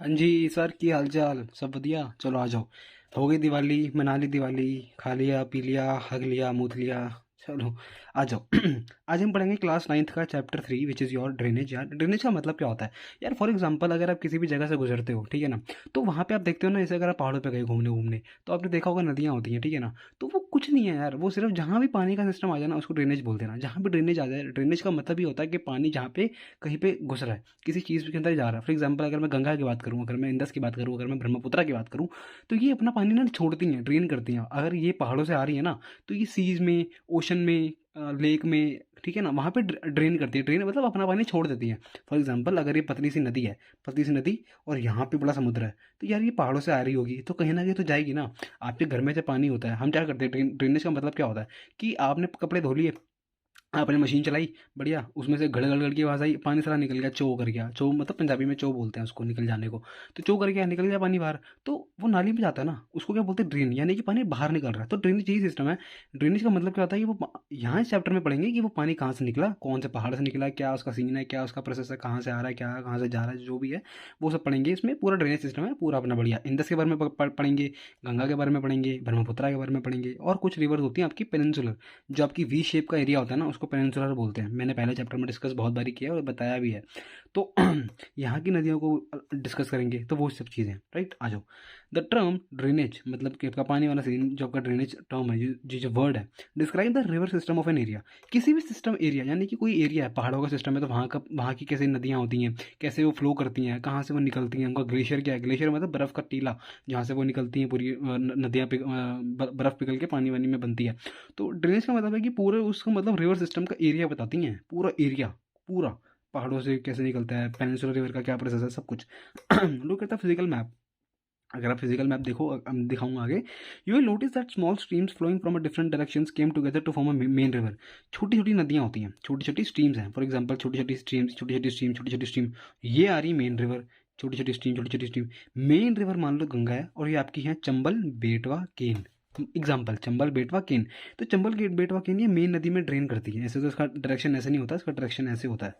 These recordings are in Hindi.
हाँ जी सर, की हाल चाल? सब बढ़िया। चलो आ जाओ। हो गई दिवाली, मना ली दिवाली। खा लिया, पी लिया, हग लिया, मूत लिया। चलो आ जाओ। आज हम पढ़ेंगे क्लास नाइन्थ का chapter 3 which is your drainage. यार ड्रेनेज का मतलब क्या होता है? यार फॉर एग्जांपल अगर आप किसी भी जगह से गुजरते हो, ठीक है ना, तो वहाँ पे आप देखते हो ना, जैसे अगर आप पहाड़ों पे गए घूमने घूमने, तो आपने देखा होगा नदियाँ होती हैं, ठीक है ना। तो वो कुछ नहीं है यार, वो सिर्फ जहाँ भी पानी का सिस्टम आ जाए ना उसको ड्रेनेज बोल देना। जहाँ भी ड्रेनेज आ जाए, ड्रेनेज का मतलब ही होता है कि पानी जहाँ पे कहीं पे घुस रहा है, किसी चीज़ के अंदर जा रहा है। फॉर एग्जांपल अगर मैं गंगा की बात करूँ, अगर मैं इंडस की बात करूँ, अगर मैं ब्रह्मपुत्रा की बात करूँ, तो ये अपना पानी ना छोड़ती हैं, ड्रेन करती हैं। अगर ये पहाड़ों से आ रही है ना, तो ये सीज में, ओशन में, लेक में, ठीक है ना, वहाँ पे ड्रेन करती है। ड्रेन मतलब अपना पानी छोड़ देती है। फॉर एग्जांपल अगर ये पतली सी नदी है, पतली सी नदी, और यहाँ पे बड़ा समुद्र है, तो यार ये पहाड़ों से आ रही होगी तो कहीं ना कहीं तो जाएगी ना। आपके घर में जब पानी होता है, हम क्या करते हैं, ड्रेनेज का मतलब क्या होता है कि आपने कपड़े धो लिए, आपने मशीन चलाई, बढ़िया, उसमें से गड़ गड़ गड़ की आवाज़ आई, पानी सारा निकल गया, चो कर गया। चो मतलब पंजाबी में चो बोलते हैं उसको, निकल जाने को। तो चो कर गया, निकल गया पानी बाहर, तो वो नाली में जाता है ना, उसको क्या बोलते हैं, ड्रेन, यानी कि पानी बाहर निकल रहा है। तो ड्रेनेज यही सिस्टम है। ड्रेनेज का मतलब क्या होता है कि यहाँ इस चैप्टर में पढ़ेंगे कि वो पानी कहाँ से निकला, कौन से पहाड़ से निकला, क्या उसका सीन है, क्या उसका प्रोसेस है, कहाँ से आ रहा है, क्या कहाँ से जा रहा है, जो भी है वो सब पढ़ेंगे। इसमें पूरा ड्रेनेज सिस्टम है, पूरा अपना बढ़िया। इंडस के बारे में पढ़ेंगे, गंगा के बारे में पढ़ेंगे, ब्रह्मपुत्रा के बारे में पढ़ेंगे, और कुछ रिवर्स होती हैं आपकी पेनिनसुलर। जो आपकी वी शेप का एरिया होता है ना, उसको पेनिनसुलर बोलते हैं। मैंने पहले चैप्टर में डिस्कस बहुत बारी किया है और बताया भी है। तो यहाँ की नदियों को डिस्कस करेंगे, तो वो सब चीज़ें, राइट। आ जाओ। द टर्म ड्रेनेज मतलब कि आपका पानी वाला सीन, जो आपका ड्रेनेज टर्म है, जो वर्ड है, describe the river system of an area. किसी भी सिस्टम, एरिया, यानी कि कोई एरिया है, पहाड़ों का सिस्टम है, तो वहाँ की कैसे नदियाँ होती हैं, कैसे वो फ्लो करती हैं, कहाँ से वो निकलती हैं, उनका ग्लेशियर क्या है। ग्लेशियर मतलब बर्फ़ का टीला, जहाँ से वो निकलती हैं पूरी नदियाँ, बर्फ़ पिघल के पानी वानी में बनती है। तो ड्रेनेज का मतलब है कि पूरे उसका मतलब रिवर सिस्टम का एरिया बताती हैं, पूरा एरिया, पूरा, पहाड़ों से कैसे निकलता है, पेनिनसुलर रिवर का क्या प्रोसेस है, सब कुछ। Look at the physical map. अगर आप फिजिकल मैप देखो, दिखाऊंगा आगे, you will notice that small streams flowing from a different directions came together to form a main river. छोटी छोटी नदियाँ होती हैं, छोटी छोटी स्ट्रीम्स हैं। फॉर एग्जांपल छोटी छोटी स्ट्रीम्स, छोटी छोटी स्ट्रीम, छोटी छोटी स्ट्रीम, ये आ रही मेन रिवर। छोटी छोटी स्ट्रीम, छोटी छोटी स्ट्रीम। मेन रिवर मान लो गंगा है, और ये आपकी है चंबल, बेटवा, केन। एग्जाम्पल चंबल, बेटवा, केन। तो चंबल, बेटवा, केन ये मेन नदी में ड्रेन करती है। ऐसे तो इसका डायरेक्शन ऐसे नहीं होता, इसका डायरेक्शन ऐसे होता है,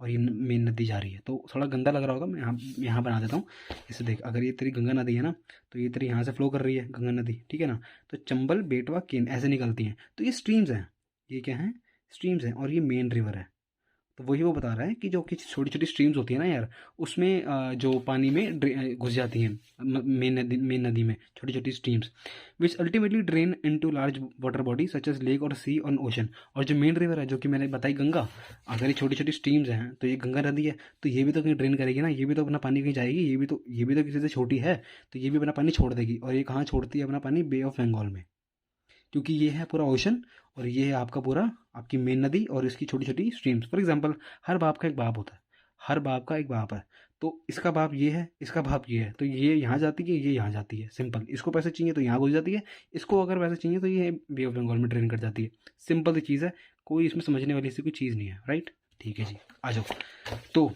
और ये मेन नदी जा रही है। तो थोड़ा गंदा लग रहा होगा, मैं यहाँ यहाँ बना देता हूँ। इसे देख, अगर ये तेरी गंगा नदी है ना, तो ये तेरी यहाँ से फ्लो कर रही है गंगा नदी, ठीक है ना। तो चंबल, बेटवा, केन ऐसे निकलती हैं, तो ये स्ट्रीम्स हैं। ये क्या हैं? स्ट्रीम्स हैं, और ये मेन रिवर है। तो वही वो बता रहा है कि जो कि छोटी छोटी स्ट्रीम्स होती है ना यार, उसमें जो पानी में घुस जाती हैं, मेन नदी में छोटी छोटी streams, which ultimately drain into large water body such as lake और सी और ओशन। और जो मेन रिवर है, जो कि मैंने बताई गंगा, अगर ये छोटी छोटी स्ट्रीम्स हैं तो ये गंगा नदी है, तो ये भी तो कहीं ड्रेन करेगी ना, ये भी तो अपना पानी कहीं जाएगी, ये भी तो किसी से छोटी है, तो ये भी अपना पानी छोड़ देगी। और ये कहाँ छोड़ती है अपना पानी? बे ऑफ बंगाल में, क्योंकि ये है पूरा ओशन, और ये है आपका पूरा, आपकी मेन नदी और इसकी छोटी छोटी स्ट्रीम्स। फॉर एग्जांपल हर बाप का एक बाप होता है, हर बाप का एक बाप है। तो इसका बाप ये है, इसका बाप ये है, तो ये यहाँ जाती है, ये यहाँ जाती है। सिंपल, इसको पैसे चाहिए तो यहाँ घुस जाती है, इसको अगर पैसे चाहिए तो ये बे ऑफ बंगाल में ट्रेन कर जाती है। सिंपल सी चीज़ है, कोई इसमें समझने वाली सी कोई चीज़ नहीं है, राइट। ठीक है जी, आ जाओ। तो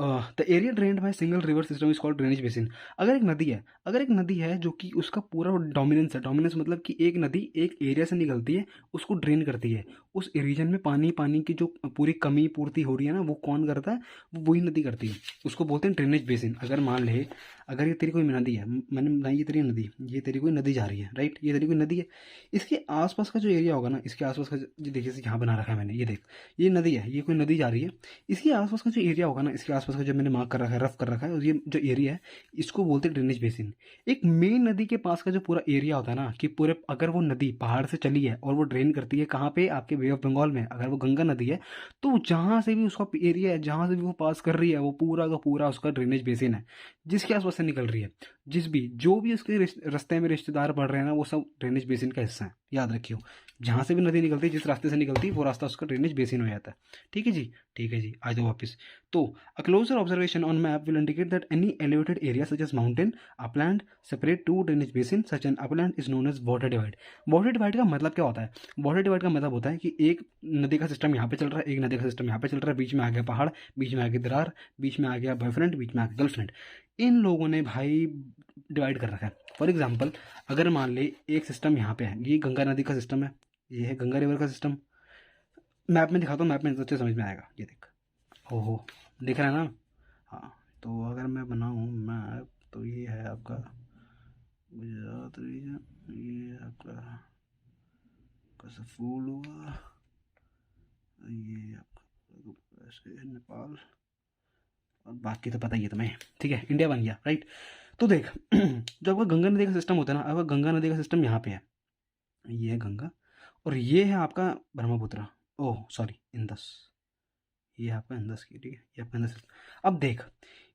the area drained by single river system is called drainage basin. अगर एक नदी है जो कि उसका पूरा डोमिनेंस है, डोमिनेंस मतलब कि एक नदी एक एरिया से निकलती है, उसको ड्रेन करती है, उस रीजन में पानी पानी की जो पूरी कमी पूर्ति हो रही है ना, वो कौन करता है? वो वही नदी करती है, उसको बोलते हैं ड्रेनेज बेसिन। अगर मान ले, अगर ये तेरी कोई नदी है, मैंने बनाई, ये तेरी नदी, ये तेरी कोई नदी जा रही है, राइट, ये तेरी कोई नदी है, इसके आसपास का जो एरिया होगा ना, इसके आसपास का जो देखिए यहाँ बना रखा है मैंने, ये देख, ये नदी है, ये कोई नदी जा रही है, इसके आसपास का जो एरिया होगा ना, इसके आसपास का जो मैंने मार्क कर रखा है, रफ कर रखा है, और ये जो एरिया है, इसको बोलते हैं ड्रेनेज बेसिन। एक मेन नदी के पास का जो पूरा एरिया होता है ना, कि पूरे, अगर वो नदी पहाड़ से चली है और वो ड्रेन करती है कहाँ पे? आपके बे ऑफ बंगाल में। अगर वो गंगा नदी है, तो जहाँ से भी उसका एरिया है, जहाँ से भी वो पास कर रही है, वो पूरा का पूरा उसका ड्रेनेज बेसिन है, जिसके आसपास से निकल रही है। जो भी उसके रास्ते में रिश्तेदार पड़ रहे हैं ना, वो सब ड्रेनेज बेसिन का हिस्सा है, याद रखियो। जहाँ से भी नदी निकलती है, जिस रास्ते से निकलती है, वो रास्ता उसका ड्रेनेज बेसिन हो जाता है। ठीक है जी, ठीक है जी, आ जाओ वापस। तो a closer observation on map will indicate that any elevated area such as mountain, upland separate two drainage basin. Such an upland is known as water divide. Water divide का मतलब क्या होता है? water divide का मतलब होता है कि एक नदी का सिस्टम यहाँ पे चल रहा है, एक नदी का सिस्टम यहाँ पे चल रहा है, बीच में आ गया पहाड़, बीच में आ गया दरार, बीच में आ गया बॉयफ्रेंड, बीच में आ गया गर्लफ्रेंड। इन लोगों ने भाई डिवाइड कर रखा है। फॉर एग्जाम्पल अगर मान ले एक सिस्टम यहाँ पे है, ये गंगा नदी का सिस्टम है, ये है गंगा रिवर का सिस्टम। मैप में दिखाता हूँ, मैप में अच्छे समझ में आएगा। ये देख, ओहो, दिख रहा है ना? हाँ, तो अगर मैं बनाऊँ मैप तो ये है आपका गुजरात रीजन, ये आपका कसफूल हुआ, ये आपका ऐसे नेपाल, और बाकी तो पता ही है तुम्हें। ठीक है, इंडिया बन गया, राइट। तो देख जो आपका गंगा नदी का सिस्टम होता है ना, आपका गंगा नदी का सिस्टम यहाँ पे है, ये है गंगा, और ये है आपका ब्रह्मपुत्र, ओह सॉरी इंदस, ये आपका इंदस की, ठीक है, ये आपका इंदस। अब देख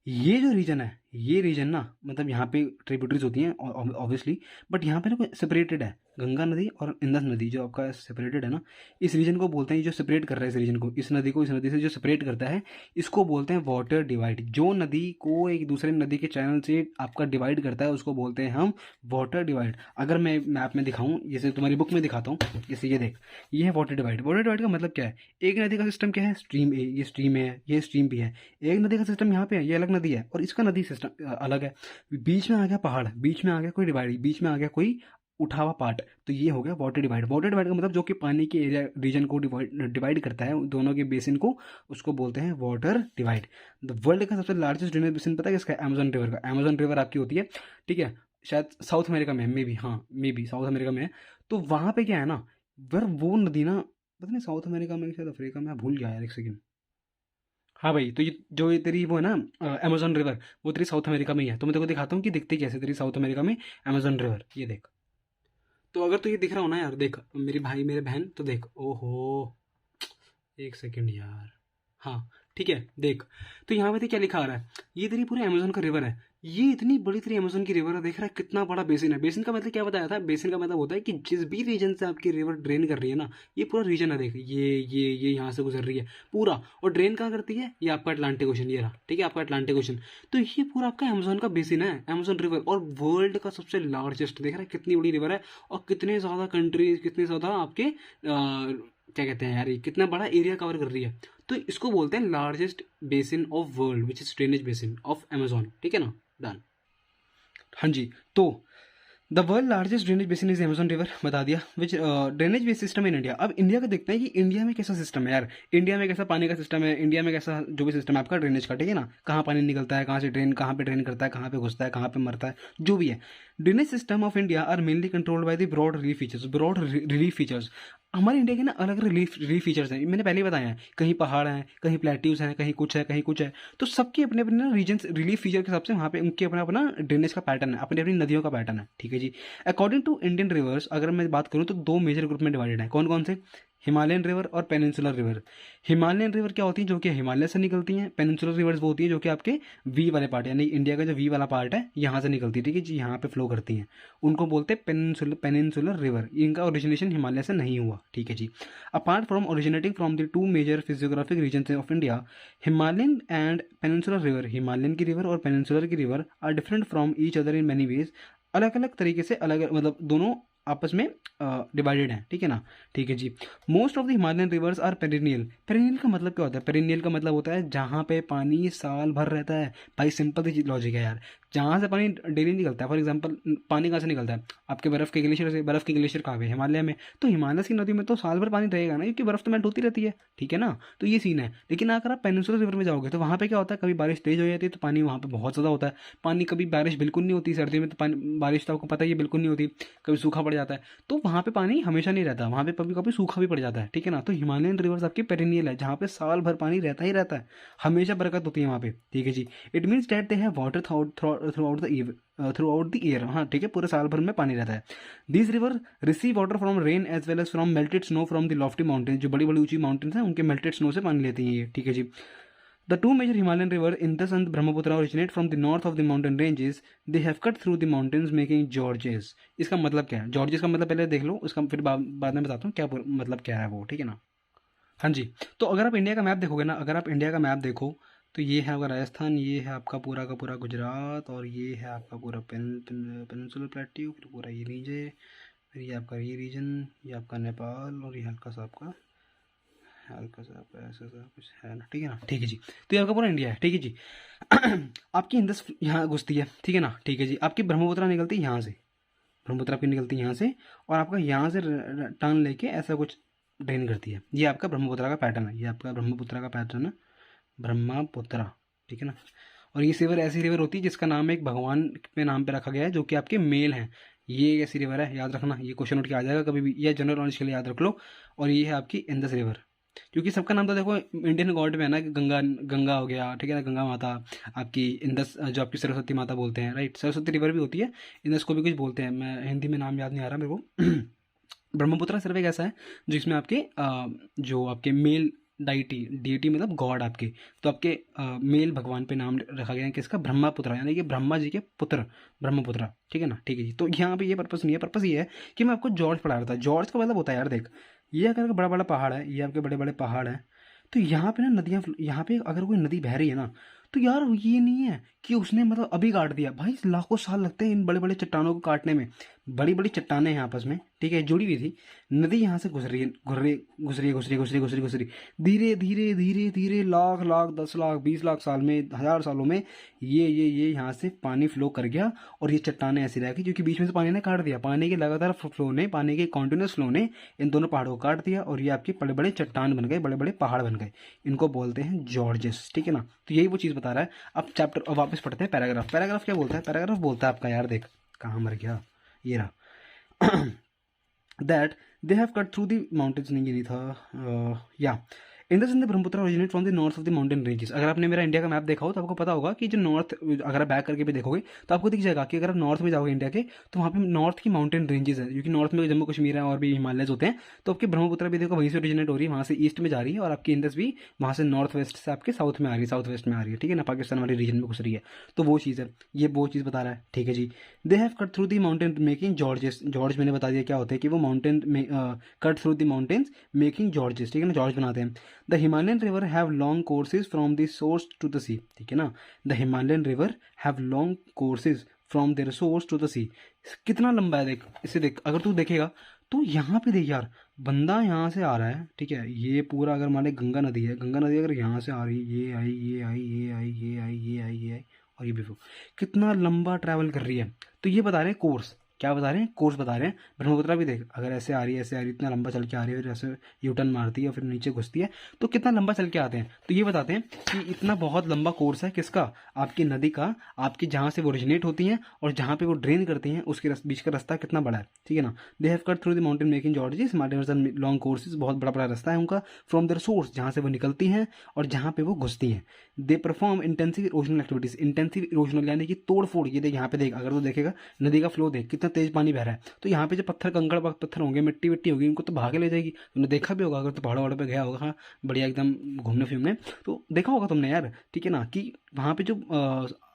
ये जो रीजन है, ये रीजन ना मतलब यहाँ पे ट्रिब्यूटरीज होती हैं ऑब्वियसली, बट यहाँ पे ना सेपरेटेड है, गंगा नदी और इंदस नदी जो आपका सेपरेटेड है ना, इस रीजन को बोलते हैं, जो सेपरेट कर रहा है इस रीजन को, इस नदी को इस नदी से जो सेपरेट करता है, इसको बोलते हैं वाटर डिवाइड। जो नदी को एक दूसरे नदी के चैनल से आपका डिवाइड करता है उसको बोलते हैं हम वाटर डिवाइड। अगर मैं मैप में दिखाऊं, जैसे तुम्हारी बुक में दिखाता हूँ, जैसे ये देख, ये है वाटर डिवाइड। वाटर डिवाइड का मतलब क्या है, एक नदी का सिस्टम क्या है, स्ट्रीम ए, ये स्ट्रीम है, ये स्ट्रीम भी है, एक नदी का सिस्टम यहाँ पे है, ये अलग नदी है, और इसका नदी सिस्टम अलग है, बीच में आ गया पहाड़, बीच में आ गया कोई डिवाइड, बीच में आ गया कोई उठा हुआ पार्ट, तो ये हो गया वाटर डिवाइड। वाटर डिवाइड का मतलब जो कि पानी के एरिया रीजन को डिवाइड करता है, दोनों के बेसिन को, उसको बोलते हैं वाटर डिवाइड। द वर्ल्ड का सबसे लार्जेस्ट ड्रेनेज बेसिन पता है किसका है, अमेजन रिवर का। अमेजन रिवर आपकी होती है, ठीक है, शायद साउथ अमेरिका में, मे बी, हाँ मे बी साउथ अमेरिका में है। तो वहाँ पे क्या है ना, वो नदी ना, पता नहीं साउथ अमेरिका में शायद अफ्रीका में, भूल गया यार, एक सेकंड। हाँ भाई, तो ये जो ये तेरी वो है ना अमेजन रिवर, वो तेरी साउथ अमेरिका में ही है। तो मैं तेरे को दिखाता हूँ कि दिखती कैसे तेरी साउथ अमेरिका में अमेजन रिवर, ये देख। तो अगर तो ये दिख रहा हो ना यार, देख मेरी भाई मेरे बहन, तो देख, ओहो, एक सेकंड यार, हाँ ठीक है, देख। तो यहाँ पे क्या लिखा आ रहा है, ये तेरी पूरे अमेजन का रिवर है, ये इतनी बड़ी तेरी अमेजन की रिवर है, देख रहा है कितना बड़ा बेसिन है। बेसिन का मतलब क्या बताया था, बेसिन का मतलब होता है कि जिस भी रीजन से आपकी रिवर ड्रेन कर रही है ना, ये पूरा रीजन है, देख ये यहाँ से गुजर रही है पूरा, और ड्रेन कहाँ करती है, ये आपका अटलांटिक ओशन, ये रहा, ठीक है, आपका अटलांटिक ओशन। तो ये पूरा आपका अमेजन का बेसिन है, अमेजन रिवर, और वर्ल्ड का सबसे लार्जेस्ट, देख रहा है कितनी बड़ी रिवर है, और कितने ज़्यादा कंट्रीज, कितने ज़्यादा आपके क्या कहते हैं यार, ये कितना बड़ा एरिया कवर कर रही है। तो इसको बोलते हैं largest basin of world, which is drainage basin of Amazon, ठीक है ना, डन। हाँ जी, तो the world largest drainage basin is Amazon river, बता दिया। Which drainage base system in India. अब इंडिया का देखते हैं कि इंडिया में कैसा सिस्टम है यार, इंडिया में कैसा पानी का सिस्टम है, इंडिया में कैसा जो भी सिस्टम है आपका ड्रेनेज का, ठीक है ना, कहाँ पानी निकलता है, कहाँ से ड्रेन, कहाँ पे ड्रेन करता है, कहाँ पे घुसता है, कहाँ पे मरता है, जो भी है। Drainage system of India are mainly controlled by the broad relief features. Broad relief features, हमारे इंडिया के ना अलग अलग रिलीफ फीचर्स हैं, मैंने पहले ही बताया है, कहीं पहाड़ हैं, कहीं प्लेट्यूज हैं, कहीं कुछ है, कहीं कुछ है। तो सबके अपने अपने ना रीजन रिलीफ फीचर के हिसाब से वहाँ पे उनके अपना अपना ड्रेनेज का पैटर्न है, अपनी अपनी नदियों का पैटर्न है, ठीक है जी। अकॉर्डिंग टू इंडियन रिवर्स, अगर मैं बात करूँ तो दो मेजर ग्रुप में डिवाइडेड है, कौन कौन से, हिमालयन रिवर और पेनिनसुलर रिवर। हिमालयन रिवर क्या होती है, जो कि हिमालय से निकलती हैं। पेनिनसुलर रिवर्स वो होती है जो कि आपके वी वाले पार्ट, यानी इंडिया का जो वी वाला पार्ट है, यहाँ से निकलती है, ठीक है जी, यहाँ पे फ्लो करती हैं, उनको बोलते हैं पेनिनसुलर रिवर। इनका ओरिजिनेशन हिमालय से नहीं हुआ, ठीक है जी। Apart from originating from the two major physiographic region of India, Himalayan and peninsular river, Himalayan की रिवर और पेनिनसुलर की river are different from each other in many ways, अलग अलग तरीके से, अलग मतलब दोनों आपस में डिवाइडेड हैं, ठीक है ना, ठीक है जी। Most of the Himalayan rivers are perennial. Perennial का मतलब क्या होता है, पेरिनियल का मतलब होता है जहाँ पे पानी साल भर रहता है। भाई सिंपल सी लॉजिक है यार, जहाँ से पानी डेली निकलता है, फॉर एग्जांपल पानी कहाँ से निकलता है, आपके बर्फ़ के ग्लेशियर से। बर्फ़ के ग्लेशियर कहाँ पे, हिमालय में, तो हिमालय की नदी में तो साल भर पानी रहेगा ना, क्योंकि बर्फ़ तो मेल्ट होती रहती है, ठीक है ना। तो ये सीन है। लेकिन अगर आप पेनिनसुलर रिवर में जाओगे तो वहाँ पे क्या होता है, कभी बारिश तेज़ हो जाती है तो पानी वहाँ पे बहुत ज़्यादा होता है, पानी कभी बारिश बिल्कुल नहीं होती, सर्दी में तो पानी बारिश तो आपको पता ही है बिल्कुल नहीं होती, कभी सूखा पड़ जाता है, तो वहाँ पे पानी हमेशा नहीं रहता, वहाँ पे कभी कभी सूखा भी पड़ जाता है, ठीक है ना। तो हिमालयन रिवर्स आपकी पेरिनियल है, जहाँ पे साल भर पानी रहता ही रहता है, हमेशा बरकत होती है वहाँ पे, ठीक है जी। It means that they have water throughout the year, हाँ ठीक है, पूरे साल भर में पानी रहता है। This river receive water from rain as well as from melted snow from the lofty mountain, जो बड़ी बड़ी ऊंची माउंटेन्स हैं उनके मेल्टेड स्नो से पानी लेती हैं ये, ठीक है जी। The two major Himalayan rivers, Indus and Brahmaputra, originate from the north of the mountain ranges. They have cut through the mountains, making gorges. इसका मतलब क्या है, जॉर्जेस का मतलब पहले देख लो, उसका फिर बाद में बताता हूँ क्या मतलब क्या है वो, ठीक है ना। हाँ जी, तो अगर आप इंडिया का मैप देखोगे ना, अगर आप इंडिया का मैप देखो तो ये है आपका राजस्थान, ये है आपका पूरा का पूरा गुजरात, और ये है आपका पूरा पेनिनसुलर प्लेट्यू, फिर पूरा ये रीजन, फिर ये आपका ये रीजन, ये आपका नेपाल, और ये हल्का सा आपका ऐसा सा कुछ है ना, ठीक है ना, ठीक है जी। तो ये आपका पूरा इंडिया है, ठीक है जी। आपकी इंदस यहाँ घुसती है, ठीक है ना, ठीक है जी। आपकी ब्रह्मपुत्रा निकलती है यहाँ से, ब्रह्मपुत्रा आपकी निकलती है यहाँ से, और आपका यहाँ से टर्न लेके ऐसा कुछ ड्रेन करती है। ये आपका ब्रह्मपुत्रा का पैटर्न है, ये आपका ब्रह्मपुत्रा का पैटर्न है, ब्रह्मपुत्रा, ठीक है ना। और ये रिवर ऐसी रिवर होती है जिसका नाम एक भगवान के नाम पे रखा गया है, जो कि आपके मेल हैं। ये एक ऐसी रिवर है, याद रखना, ये क्वेश्चन उठ के आ जाएगा कभी भी, ये जनरल नॉलेज के लिए याद रख लो। और ये है आपकी इंदस रिवर, क्योंकि सबका नाम तो देखो इंडियन गॉड में है ना, कि गंगा, गंगा हो गया, ठीक है ना, गंगा माता, आपकी इंदस जो आपकी सरस्वती माता बोलते हैं, राइट, सरस्वती रिवर भी होती है, इंदस को भी कुछ बोलते हैं, मैं हिंदी में नाम याद नहीं आ रहा मेरे को। ब्रह्मपुत्र सिर्फ एक ऐसा है जिसमें आपके जो आपके मेल डाइटी, डीटी मतलब गॉड आपके, तो आपके मेल भगवान पे नाम रखा गया है किसका, ब्रह्मपुत्र, यानी कि ब्रह्मा जी के पुत्र, ब्रह्मपुत्र, ठीक है ना, ठीक है जी। तो यहाँ पे ये पर्पस नहीं है, पर्पस ये है कि मैं आपको जॉर्ज पढ़ा रहा था। जॉर्ज का मतलब होता है यार देख, ये अगर बड़ा बड़ा पहाड़ है, ये आपके बड़े बड़े पहाड़ हैं, तो यहाँ पे ना नदियाँ, यहाँ पे अगर कोई नदी बह रही है ना, तो यार ये नहीं है कि उसने मतलब अभी काट दिया, भाई लाखों साल लगते हैं इन बड़े बड़े चट्टानों को काटने में। बड़ी बड़ी चट्टानें हैं आपस में, ठीक है, जुड़ी हुई थी, नदी यहाँ से गुजर रही है, गुजरी, धीरे धीरे धीरे धीरे, लाख लाख 10 लाख 20 लाख साल में, 1000 सालों में ये यहाँ से पानी फ्लो कर गया, और ये चट्टानें ऐसी रह गई क्योंकि बीच में से पानी ने काट दिया। पानी के लगातार फ्लो ने, पानी के कॉन्टिन्यूस फ्लो ने इन दोनों पहाड़ों को काट दिया, और ये आपके बड़े बड़े चट्टान बन गए, बड़े बड़े पहाड़ बन गए। इनको बोलते हैं जॉर्जेस, ठीक है ना। तो यही वो चीज़ बता रहा है। अब चैप्टर, अब वापस पढ़ते हैं पैराग्राफ। पैराग्राफ क्या बोलता है, पैराग्राफ बोलता है आपका, यार देख कहाँ मर गया, ये रहा। That they have cut through the mountains, नहीं था, या Indus and the Brahmaputra originate from the north of the mountain ranges. अगर आपने मेरा इंडिया का मैप देखा हो तो आपको पता होगा कि जो नॉर्थ, अगर आप बैक करके भी देखोगे तो आपको दिख जाएगा कि अगर आप नॉर्थ में जाओगे इंडिया के, तो वहाँ पे नॉर्थ की माउंटेन रेंजेस है, क्योंकि नॉर्थ में जम्मू कश्मीर है और भी हिमालयस होते हैं। तो आपकी ब्रह्मपुत्र भी देखो वहीं से ओरिजिनेट हो रही है, वहाँ से ईस्ट में जा रही है, और आपकी इंडस भी वहाँ से नॉर्थ वेस्ट से आपके साउथ में आ रही है, साउथ वेस्ट में आ रही है, ठीक है ना, पाकिस्तान वाले रीजन में घुस रही है। तो वो चीज़ है, ये वो चीज़ बता रहा है, ठीक है जी। They have cut through the mountain making gorges. Gorge मैंने बता दिया क्या होता है, कि वो माउंटेन में cut through the mountains making gorges, ठीक है ना, जॉर्ज बनाते हैं। The Himalayan river have long courses from the source to the sea, ठीक है ना, the Himalayan river have long courses from their source to the sea. कितना लंबा है देख, इसे देख, अगर तू देखेगा तो यहाँ पे देख यार, बंदा यहाँ से आ रहा है, ठीक है, ये पूरा अगर मान ले गंगा नदी है, गंगा नदी अगर यहाँ से आ रही है, ये आई ये आई ये आई ये आई ये आई ये आई, और ये भी कितना लंबा ट्रैवल कर रही है। तो ये बता रहे हैं कोर्स, क्या बता रहे हैं, कोर्स बता रहे हैं। ब्रह्मपुत्र भी देख, अगर ऐसे आ रही है, ऐसे आ रही है, इतना लंबा चल के आ रही है, फिर ऐसे यू टर्न मारती है, फिर नीचे घुसती है, तो कितना लंबा चल के आते हैं। तो ये बताते हैं कि इतना बहुत लंबा कोर्स है किसका, आपकी नदी का, आपकी जहाँ से वो ओरिजिनेट होती हैं और जहाँ पे वो ड्रेन करती हैं, उसके बीच का रास्ता कितना बड़ा है, ठीक है ना। दे have cut through the mountain making George's, mountain long courses, बहुत बड़ा बड़ा रास्ता है उनका, फ्रॉम देयर सोर्स, जहाँ से वो निकलती हैं और जहाँ पे वो घुसती हैं। They perform intensive erosional activities, intensive erosional यानी कि तोड़ फोड़। ये देख यहाँ पे देख, अगर तो देखेगा नदी का फ्लो देख, कितना तेज पानी बह रहा है, तो यहाँ पे जो पत्थर कंकड़ पत्थर होंगे, मिट्टी विट्टी होगी, इनको तो भागे ले जाएगी। तुमने देखा भी होगा अगर तो पहाड़ों पे गया होगा, हाँ, बढ़िया एकदम घूमने फिरने, तो देखा होगा तुमने यार, ठीक है ना, कि वहाँ पे जो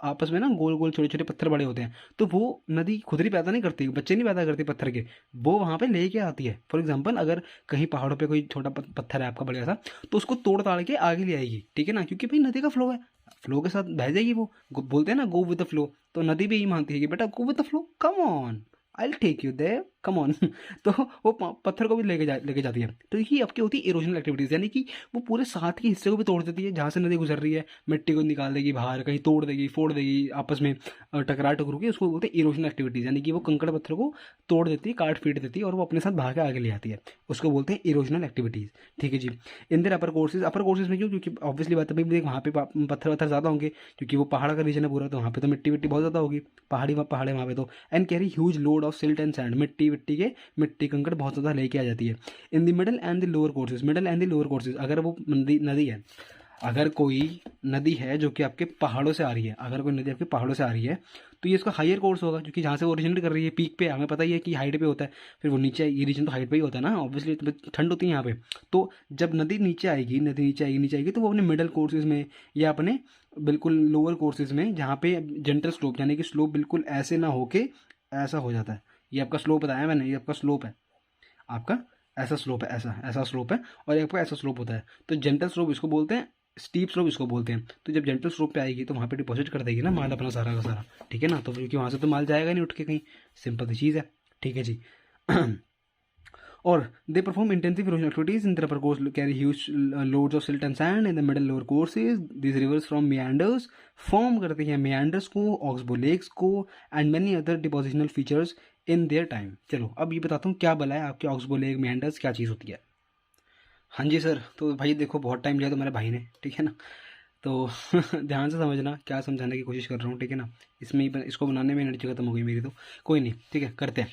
आपस में ना गोल गोल छोटे छोटे पत्थर बड़े होते हैं, तो वो नदी खुद ही पैदा नहीं करती, बच्चे नहीं पैदा करती पत्थर के, वो वहाँ पे लेके आती है। फॉर एग्जाम्पल अगर कहीं पहाड़ों पे कोई छोटा पत्थर है आपका बढ़िया सा, तो उसको तोड़ ताड़ के आगे ले आएगी, ठीक है ना, क्योंकि भाई नदी का फ्लो है, फ्लो के साथ बह जाएगी वो, बोलते हैं ना गो विद द फ्लो। तो नदी भी यही मानती है कि बेटा go with the flow, come on, I will take you there, come on. तो वो पत्थर को भी लेके जाती है। तो ये आपकी होती है इरोजनल एक्टिविटीज, यानी कि वो पूरे साथ के हिस्से को भी तोड़ देती है, जहाँ से नदी गुजर रही है, मिट्टी को निकाल देगी बाहर, कहीं तोड़ देगी, फोड़ देगी, आपस में टकरा टकरू के, उसको बोलते हैं इरोजनल एक्टिविटीज, यानी कि वो कंकड़ पत्थर को तोड़ देती है, काट पीट देती है, और वो अपने साथ भाग के आगे ले आती है, उसको बोलते हैं इरोजनल एक्टिविटीज, ठीक है जी। इन देयर अपर कोर्सेज में क्यों, क्योंकि ऑब्वियसली बात है भाई, वहाँ पे पत्थर वत्थर ज़्यादा होंगे, क्योंकि वो पहाड़ का रीजन है पूरा, तो वहाँ पे तो मिट्टी विट्टी बहुत ज़्यादा होगी, पहाड़ी वहाँ पे तो, and carry huge load of silt and sand, मिट्टी कंकड़ बहुत ज़्यादा लेके आ जाती है। In the middle and the lower courses, middle and the lower courses, अगर वो नदी है, अगर कोई नदी है जो कि आपके पहाड़ों से आ रही है, अगर कोई नदी आपके पहाड़ों से आ रही है, तो ये इसका हायर कोर्स होगा, क्योंकि जहाँ से वो ओरिजिनेट कर रही है पीक पे, हमें पता ही है कि हाइट पे होता है, फिर वो नीचे, ये रीजन तो हाइट पे ही होता है ना, ऑब्वियसली ठंड होती है यहाँ पे। तो जब नदी नीचे आएगी, नीचे आएगी, तो वो अपने मिडल कोर्सेज में या अपने बिल्कुल लोअर कोर्सेज में, जहाँ पे जेंटल स्लोप, यानी कि स्लोप बिल्कुल ऐसे ना होके ऐसा हो जाता है, ये आपका स्लोप बताया मैंने, ये आपका स्लोप है, आपका ऐसा स्लोप है, ऐसा ऐसा स्लोप है, और आपका ऐसा स्लोप होता है। तो जेंटल स्लोप इसको बोलते हैं, स्टीप स्लोप इसको बोलते हैं। तो जब जेंटल स्लोप पे आएगी तो वहाँ पे डिपॉजिट कर देगी ना माल अपना सारा का सारा, ठीक है ना, तो क्योंकि वहाँ से तो माल जाएगा नहीं उठ के कहीं, सिंपल सी चीज़ है, ठीक है जी। और they perform intensive erosion activities in the upper course, carry huge loads of silt and sand in the middle lower courses, this reverse from मियांडर्स, form करते हैं मियांडर्स को, ऑक्सबो लेक्स को, and many other depositional features in their time. चलो अब ये बताता हूँ क्या भला है आपके ऑक्सबो लेक, मियांडर्स क्या चीज़ होती है। हाँ जी सर, तो भाई देखो बहुत टाइम लिया तो मेरे भाई ने, ठीक है ना, तो ध्यान से समझना क्या समझाने की कोशिश कर रहा हूँ, ठीक है ना। इसमें ही इसको बनाने में एनर्जी खत्म हो गई मेरी, तो कोई नहीं, ठीक है, करते हैं।